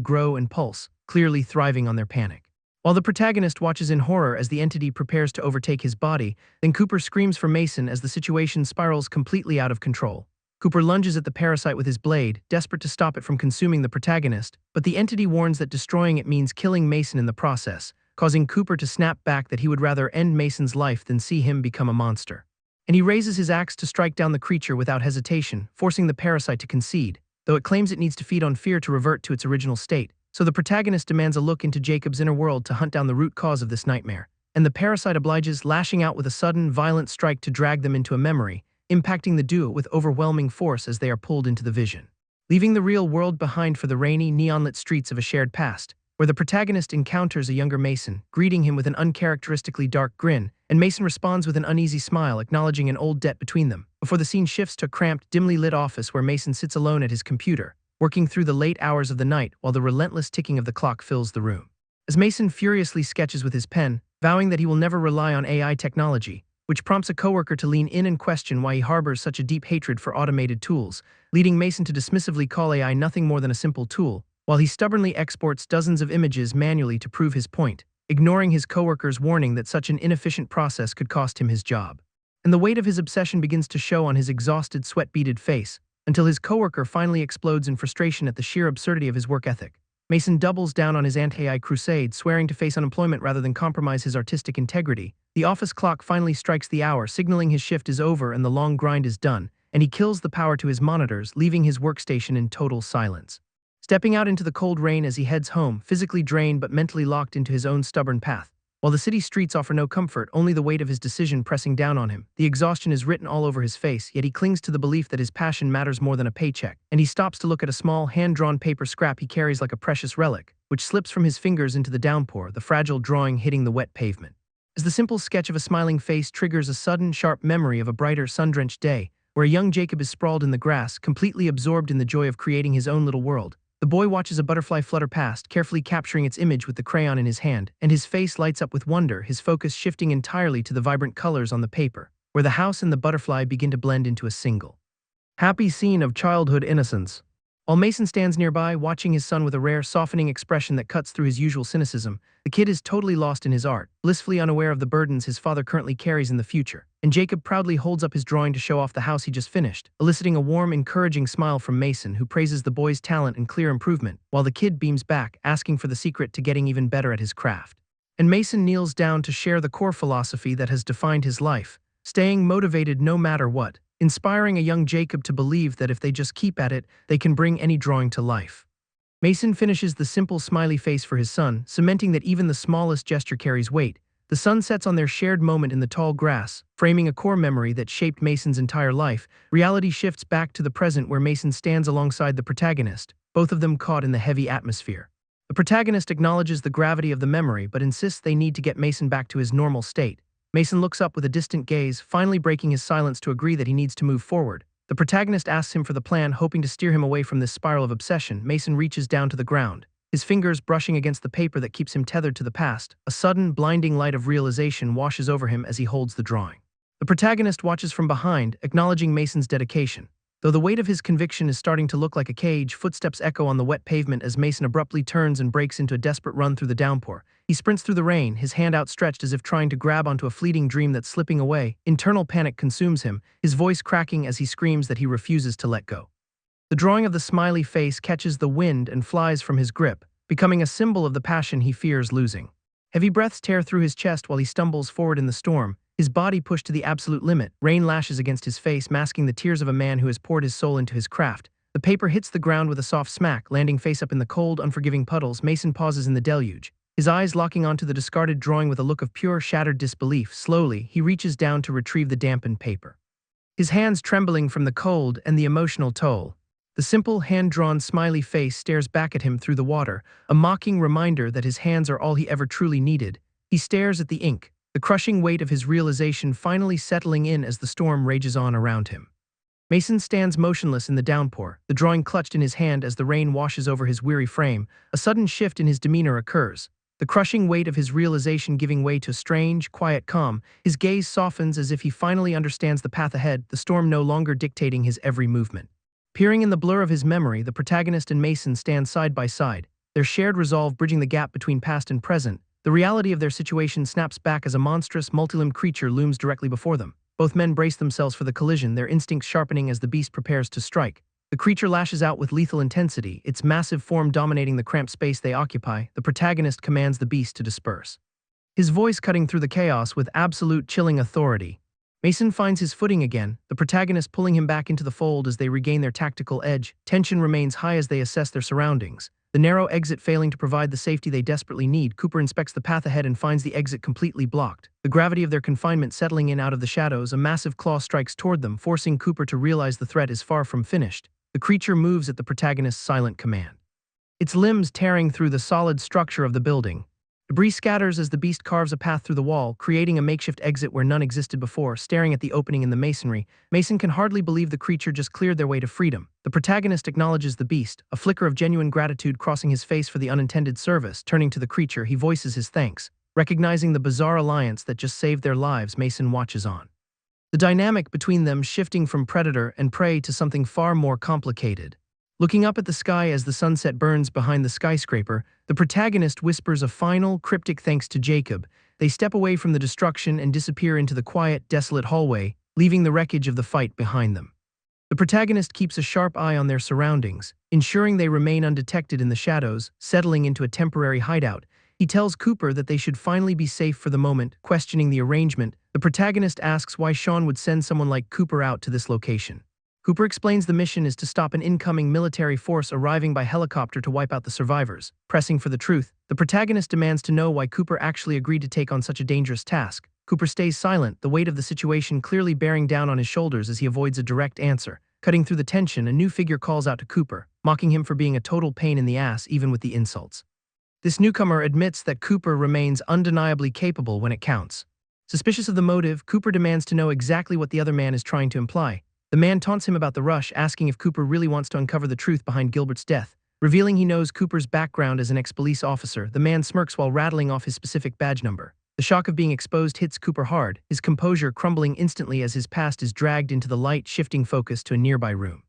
grow and pulse, clearly thriving on their panic. While the protagonist watches in horror as the entity prepares to overtake his body, then Cooper screams for Mason as the situation spirals completely out of control. Cooper lunges at the parasite with his blade, desperate to stop it from consuming the protagonist, but the entity warns that destroying it means killing Mason in the process, causing Cooper to snap back that he would rather end Mason's life than see him become a monster. And he raises his axe to strike down the creature without hesitation, forcing the parasite to concede, though it claims it needs to feed on fear to revert to its original state. So the protagonist demands a look into Jacob's inner world to hunt down the root cause of this nightmare, and the parasite obliges, lashing out with a sudden, violent strike to drag them into a memory, impacting the duo with overwhelming force as they are pulled into the vision. Leaving the real world behind for the rainy, neon-lit streets of a shared past, where the protagonist encounters a younger Mason, greeting him with an uncharacteristically dark grin, and Mason responds with an uneasy smile, acknowledging an old debt between them, before the scene shifts to a cramped, dimly lit office where Mason sits alone at his computer, working through the late hours of the night while the relentless ticking of the clock fills the room. As Mason furiously sketches with his pen, vowing that he will never rely on AI technology, which prompts a coworker to lean in and question why he harbors such a deep hatred for automated tools, leading Mason to dismissively call AI nothing more than a simple tool, while he stubbornly exports dozens of images manually to prove his point, ignoring his coworker's warning that such an inefficient process could cost him his job. And the weight of his obsession begins to show on his exhausted, sweat-beaded face, until his coworker finally explodes in frustration at the sheer absurdity of his work ethic. Mason doubles down on his anti-AI crusade, swearing to face unemployment rather than compromise his artistic integrity. The office clock finally strikes the hour, signaling his shift is over and the long grind is done, and he kills the power to his monitors, leaving his workstation in total silence. Stepping out into the cold rain as he heads home, physically drained but mentally locked into his own stubborn path. While the city streets offer no comfort, only the weight of his decision pressing down on him. The exhaustion is written all over his face, yet he clings to the belief that his passion matters more than a paycheck, and he stops to look at a small, hand-drawn paper scrap he carries like a precious relic, which slips from his fingers into the downpour, the fragile drawing hitting the wet pavement. As the simple sketch of a smiling face triggers a sudden, sharp memory of a brighter, sun-drenched day, where a young Jacob is sprawled in the grass, completely absorbed in the joy of creating his own little world. The boy watches a butterfly flutter past, carefully capturing its image with the crayon in his hand, and his face lights up with wonder, his focus shifting entirely to the vibrant colors on the paper, where the house and the butterfly begin to blend into a single happy scene of childhood innocence. While Mason stands nearby, watching his son with a rare, softening expression that cuts through his usual cynicism, the kid is totally lost in his art, blissfully unaware of the burdens his father currently carries in the future. And Jacob proudly holds up his drawing to show off the house he just finished, eliciting a warm, encouraging smile from Mason, who praises the boy's talent and clear improvement, while the kid beams back, asking for the secret to getting even better at his craft. And Mason kneels down to share the core philosophy that has defined his life, staying motivated no matter what, inspiring a young Jacob to believe that if they just keep at it, they can bring any drawing to life. Mason finishes the simple smiley face for his son, cementing that even the smallest gesture carries weight. The sun sets on their shared moment in the tall grass, framing a core memory that shaped Mason's entire life. Reality shifts back to the present where Mason stands alongside the protagonist, both of them caught in the heavy atmosphere. The protagonist acknowledges the gravity of the memory but insists they need to get Mason back to his normal state. Mason looks up with a distant gaze, finally breaking his silence to agree that he needs to move forward. The protagonist asks him for the plan, hoping to steer him away from this spiral of obsession. Mason reaches down to the ground, his fingers brushing against the paper that keeps him tethered to the past. A sudden, blinding light of realization washes over him as he holds the drawing. The protagonist watches from behind, acknowledging Mason's dedication. Though the weight of his conviction is starting to look like a cage, footsteps echo on the wet pavement as Mason abruptly turns and breaks into a desperate run through the downpour. He sprints through the rain, his hand outstretched as if trying to grab onto a fleeting dream that's slipping away. Internal panic consumes him, his voice cracking as he screams that he refuses to let go. The drawing of the smiley face catches the wind and flies from his grip, becoming a symbol of the passion he fears losing. Heavy breaths tear through his chest while he stumbles forward in the storm, his body pushed to the absolute limit. Rain lashes against his face, masking the tears of a man who has poured his soul into his craft. The paper hits the ground with a soft smack, landing face up in the cold, unforgiving puddles. Mason pauses in the deluge, his eyes locking onto the discarded drawing with a look of pure, shattered disbelief. Slowly, he reaches down to retrieve the dampened paper, his hands trembling from the cold and the emotional toll. The simple, hand-drawn smiley face stares back at him through the water, a mocking reminder that his hands are all he ever truly needed. He stares at the ink, the crushing weight of his realization finally settling in as the storm rages on around him. Mason stands motionless in the downpour, the drawing clutched in his hand as the rain washes over his weary frame. A sudden shift in his demeanor occurs, the crushing weight of his realization giving way to a strange, quiet calm. His gaze softens as if he finally understands the path ahead, the storm no longer dictating his every movement. Peering in the blur of his memory, the protagonist and Mason stand side by side, their shared resolve bridging the gap between past and present. The reality of their situation snaps back as a monstrous, multi-limbed creature looms directly before them. Both men brace themselves for the collision, their instincts sharpening as the beast prepares to strike. The creature lashes out with lethal intensity, its massive form dominating the cramped space they occupy. The protagonist commands the beast to disperse, his voice cutting through the chaos with absolute chilling authority. Mason finds his footing again, the protagonist pulling him back into the fold as they regain their tactical edge. Tension remains high as they assess their surroundings, the narrow exit failing to provide the safety they desperately need. Cooper inspects the path ahead and finds the exit completely blocked. The gravity of their confinement settling in out of the shadows, a massive claw strikes toward them, forcing Cooper to realize the threat is far from finished. The creature moves at the protagonist's silent command, its limbs tearing through the solid structure of the building. Debris scatters as the beast carves a path through the wall, creating a makeshift exit where none existed before. Staring at the opening in the masonry, Mason can hardly believe the creature just cleared their way to freedom. The protagonist acknowledges the beast, a flicker of genuine gratitude crossing his face for the unintended service. Turning to the creature, he voices his thanks. Recognizing the bizarre alliance that just saved their lives, Mason watches on, the dynamic between them shifting from predator and prey to something far more complicated. Looking up at the sky as the sunset burns behind the skyscraper, the protagonist whispers a final, cryptic thanks to Jacob. They step away from the destruction and disappear into the quiet, desolate hallway, leaving the wreckage of the fight behind them. The protagonist keeps a sharp eye on their surroundings, ensuring they remain undetected in the shadows. Settling into a temporary hideout, he tells Cooper that they should finally be safe for the moment. Questioning the arrangement, the protagonist asks why Sean would send someone like Cooper out to this location. Cooper explains the mission is to stop an incoming military force arriving by helicopter to wipe out the survivors. Pressing for the truth, the protagonist demands to know why Cooper actually agreed to take on such a dangerous task. Cooper stays silent, the weight of the situation clearly bearing down on his shoulders as he avoids a direct answer. Cutting through the tension, a new figure calls out to Cooper, mocking him for being a total pain in the ass even with the insults. This newcomer admits that Cooper remains undeniably capable when it counts. Suspicious of the motive, Cooper demands to know exactly what the other man is trying to imply. The man taunts him about the rush, asking if Cooper really wants to uncover the truth behind Gilbert's death. Revealing he knows Cooper's background as an ex-police officer, the man smirks while rattling off his specific badge number. The shock of being exposed hits Cooper hard, his composure crumbling instantly as his past is dragged into the light, shifting focus to a nearby room.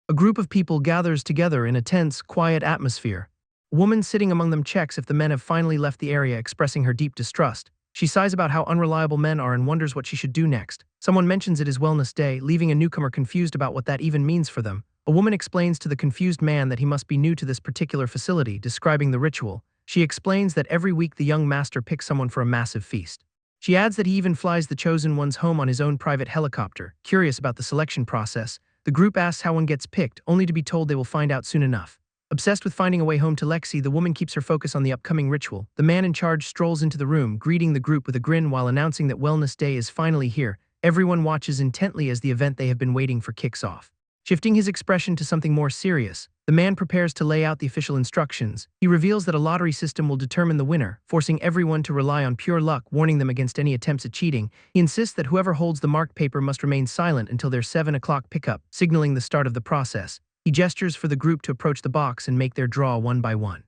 A group of people gathers together in a tense, quiet atmosphere. A woman sitting among them checks if the men have finally left the area, expressing her deep distrust. She sighs about how unreliable men are and wonders what she should do next. Someone mentions it is Wellness Day, leaving a newcomer confused about what that even means for them. A woman explains to the confused man that he must be new to this particular facility, describing the ritual. She explains that every week the young master picks someone for a massive feast. She adds that he even flies the chosen ones home on his own private helicopter. Curious about the selection process, the group asks how one gets picked, only to be told they will find out soon enough. Obsessed with finding a way home to Lexi, the woman keeps her focus on the upcoming ritual. The man in charge strolls into the room, greeting the group with a grin while announcing that Wellness Day is finally here. Everyone watches intently as the event they have been waiting for kicks off. Shifting his expression to something more serious, the man prepares to lay out the official instructions. He reveals that a lottery system will determine the winner, forcing everyone to rely on pure luck, warning them against any attempts at cheating. He insists that whoever holds the marked paper must remain silent until their 7 o'clock pickup, signaling the start of the process. He gestures for the group to approach the box and make their draw one by one.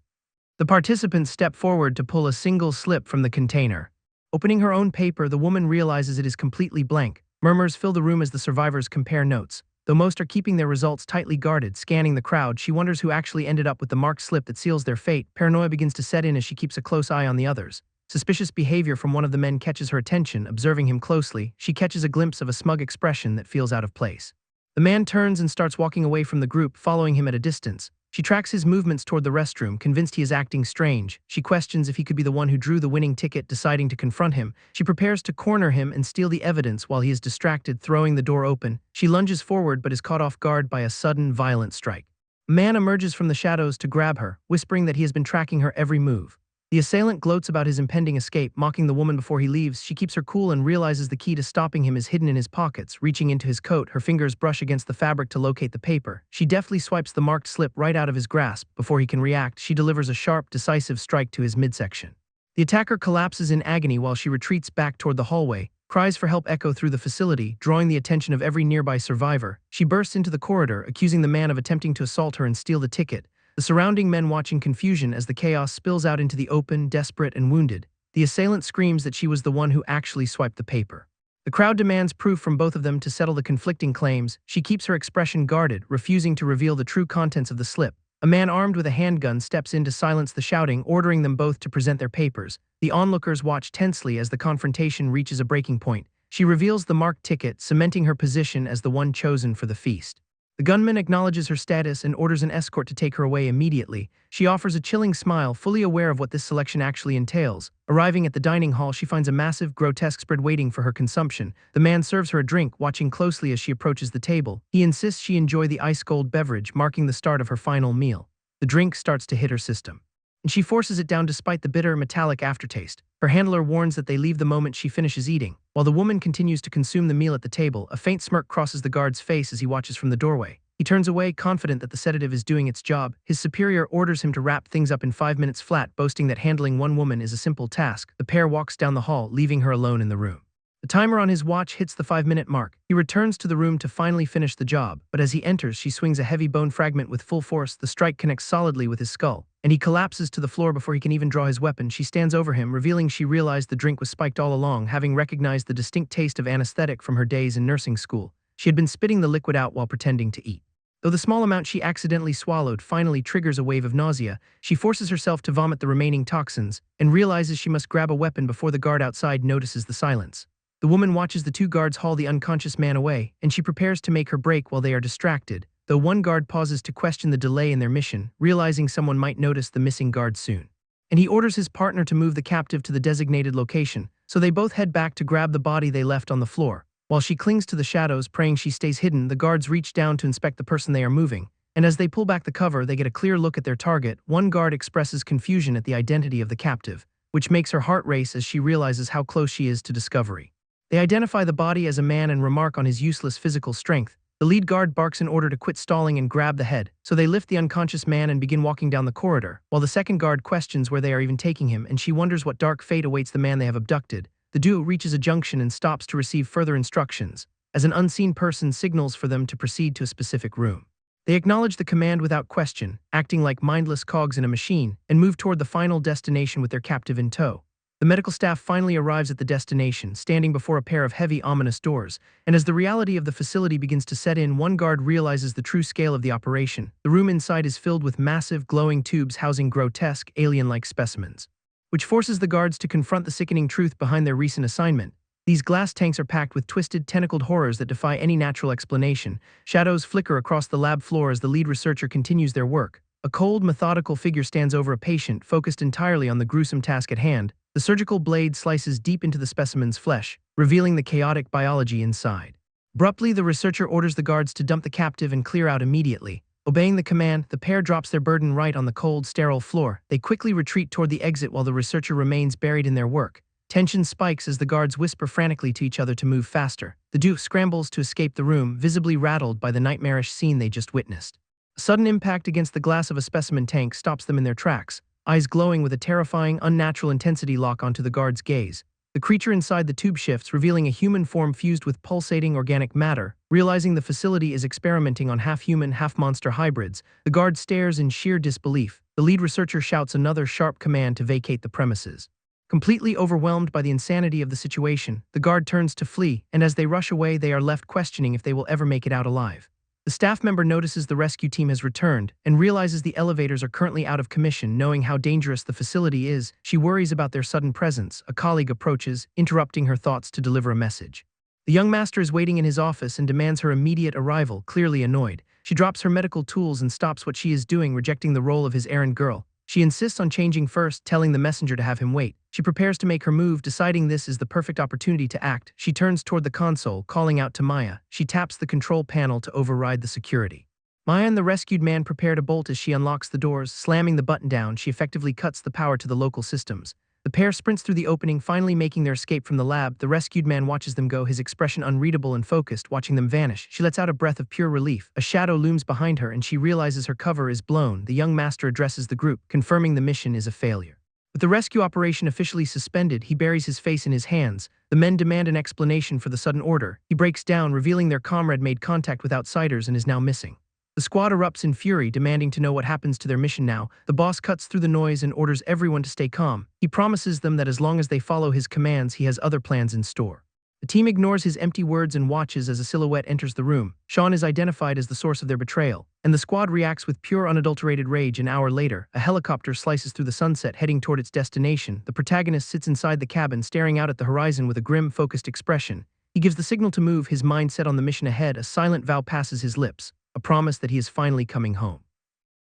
The participants step forward to pull a single slip from the container. Opening her own paper, the woman realizes it is completely blank. Murmurs fill the room as the survivors compare notes. Though most are keeping their results tightly guarded, scanning the crowd, she wonders who actually ended up with the marked slip that seals their fate. Paranoia begins to set in as she keeps a close eye on the others. Suspicious behavior from one of the men catches her attention. Observing him closely, she catches a glimpse of a smug expression that feels out of place. The man turns and starts walking away from the group, following him at a distance. She tracks his movements toward the restroom, convinced he is acting strange. She questions if he could be the one who drew the winning ticket, deciding to confront him. She prepares to corner him and steal the evidence while he is distracted, throwing the door open. She lunges forward but is caught off guard by a sudden, violent strike. A man emerges from the shadows to grab her, whispering that he has been tracking her every move. The assailant gloats about his impending escape, mocking the woman before he leaves. She keeps her cool and realizes the key to stopping him is hidden in his pockets. Reaching into his coat, her fingers brush against the fabric to locate the paper. She deftly swipes the marked slip right out of his grasp. Before he can react, she delivers a sharp, decisive strike to his midsection. The attacker collapses in agony while she retreats back toward the hallway. Cries for help echo through the facility, drawing the attention of every nearby survivor. She bursts into the corridor, accusing the man of attempting to assault her and steal the ticket. The surrounding men watch in confusion as the chaos spills out into the open, desperate and wounded. The assailant screams that she was the one who actually swiped the paper. The crowd demands proof from both of them to settle the conflicting claims. She keeps her expression guarded, refusing to reveal the true contents of the slip. A man armed with a handgun steps in to silence the shouting, ordering them both to present their papers. The onlookers watch tensely as the confrontation reaches a breaking point. She reveals the marked ticket, cementing her position as the one chosen for the feast. The gunman acknowledges her status and orders an escort to take her away immediately. She offers a chilling smile, fully aware of what this selection actually entails. Arriving at the dining hall, she finds a massive, grotesque spread waiting for her consumption. The man serves her a drink, watching closely as she approaches the table. He insists she enjoy the ice-cold beverage, marking the start of her final meal. The drink starts to hit her system, and she forces it down despite the bitter, metallic aftertaste. Her handler warns that they leave the moment she finishes eating. While the woman continues to consume the meal at the table, a faint smirk crosses the guard's face as he watches from the doorway. He turns away, confident that the sedative is doing its job. His superior orders him to wrap things up in 5 minutes flat, boasting that handling one woman is a simple task. The pair walks down the hall, leaving her alone in the room. The timer on his watch hits the 5-minute mark. He returns to the room to finally finish the job, but as he enters, she swings a heavy bone fragment with full force. The strike connects solidly with his skull, and he collapses to the floor before he can even draw his weapon. She stands over him, revealing she realized the drink was spiked all along, having recognized the distinct taste of anesthetic from her days in nursing school. She had been spitting the liquid out while pretending to eat. Though the small amount she accidentally swallowed finally triggers a wave of nausea, she forces herself to vomit the remaining toxins and realizes she must grab a weapon before the guard outside notices the silence. The woman watches the 2 guards haul the unconscious man away, and she prepares to make her break while they are distracted, though one guard pauses to question the delay in their mission, realizing someone might notice the missing guard soon. And he orders his partner to move the captive to the designated location, so they both head back to grab the body they left on the floor. While she clings to the shadows, praying she stays hidden, the guards reach down to inspect the person they are moving. And as they pull back the cover, they get a clear look at their target. One guard expresses confusion at the identity of the captive, which makes her heart race as she realizes how close she is to discovery. They identify the body as a man and remark on his useless physical strength. The lead guard barks in order to quit stalling and grab the head, so they lift the unconscious man and begin walking down the corridor, while the second guard questions where they are even taking him, and she wonders what dark fate awaits the man they have abducted. The duo reaches a junction and stops to receive further instructions, as an unseen person signals for them to proceed to a specific room. They acknowledge the command without question, acting like mindless cogs in a machine, and move toward the final destination with their captive in tow. The medical staff finally arrives at the destination, standing before a pair of heavy, ominous doors, and as the reality of the facility begins to set in, one guard realizes the true scale of the operation. The room inside is filled with massive, glowing tubes housing grotesque, alien-like specimens, which forces the guards to confront the sickening truth behind their recent assignment. These glass tanks are packed with twisted, tentacled horrors that defy any natural explanation. Shadows flicker across the lab floor as the lead researcher continues their work. A cold, methodical figure stands over a patient, focused entirely on the gruesome task at hand. The surgical blade slices deep into the specimen's flesh, revealing the chaotic biology inside. Abruptly, the researcher orders the guards to dump the captive and clear out immediately. Obeying the command, the pair drops their burden right on the cold, sterile floor. They quickly retreat toward the exit while the researcher remains buried in their work. Tension spikes as the guards whisper frantically to each other to move faster. The duo scrambles to escape the room, visibly rattled by the nightmarish scene they just witnessed. A sudden impact against the glass of a specimen tank stops them in their tracks, eyes glowing with a terrifying, unnatural intensity lock onto the guard's gaze. The creature inside the tube shifts, revealing a human form fused with pulsating organic matter. Realizing the facility is experimenting on half-human, half-monster hybrids, the guard stares in sheer disbelief. The lead researcher shouts another sharp command to vacate the premises. Completely overwhelmed by the insanity of the situation, the guard turns to flee, and as they rush away, they are left questioning if they will ever make it out alive. The staff member notices the rescue team has returned and realizes the elevators are currently out of commission. Knowing how dangerous the facility is, she worries about their sudden presence. A colleague approaches, interrupting her thoughts to deliver a message. The young master is waiting in his office and demands her immediate arrival, clearly annoyed. She drops her medical tools and stops what she is doing, rejecting the role of his errand girl. She insists on changing first, telling the messenger to have him wait. She prepares to make her move, deciding this is the perfect opportunity to act. She turns toward the console, calling out to Maya. She taps the control panel to override the security. Maya and the rescued man prepare to bolt as she unlocks the doors. Slamming the button down, she effectively cuts the power to the local systems. The pair sprints through the opening, finally making their escape from the lab. The rescued man watches them go, his expression unreadable and focused, watching them vanish. She lets out a breath of pure relief. A shadow looms behind her and she realizes her cover is blown. The young master addresses the group, confirming the mission is a failure. With the rescue operation officially suspended, he buries his face in his hands. The men demand an explanation for the sudden order. He breaks down, revealing their comrade made contact with outsiders and is now missing. The squad erupts in fury, demanding to know what happens to their mission now. The boss cuts through the noise and orders everyone to stay calm. He promises them that as long as they follow his commands, he has other plans in store. The team ignores his empty words and watches as a silhouette enters the room. Sean is identified as the source of their betrayal, and the squad reacts with pure unadulterated rage. An hour later, a helicopter slices through the sunset, heading toward its destination. The protagonist sits inside the cabin, staring out at the horizon with a grim, focused expression. He gives the signal to move, his mind set on the mission ahead. A silent vow passes his lips, a promise that he is finally coming home.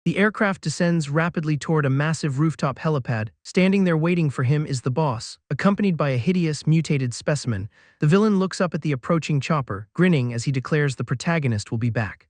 The aircraft descends rapidly toward a massive rooftop helipad. Standing there waiting for him is the boss, accompanied by a hideous, mutated specimen. The villain looks up at the approaching chopper, grinning as he declares the protagonist will be back.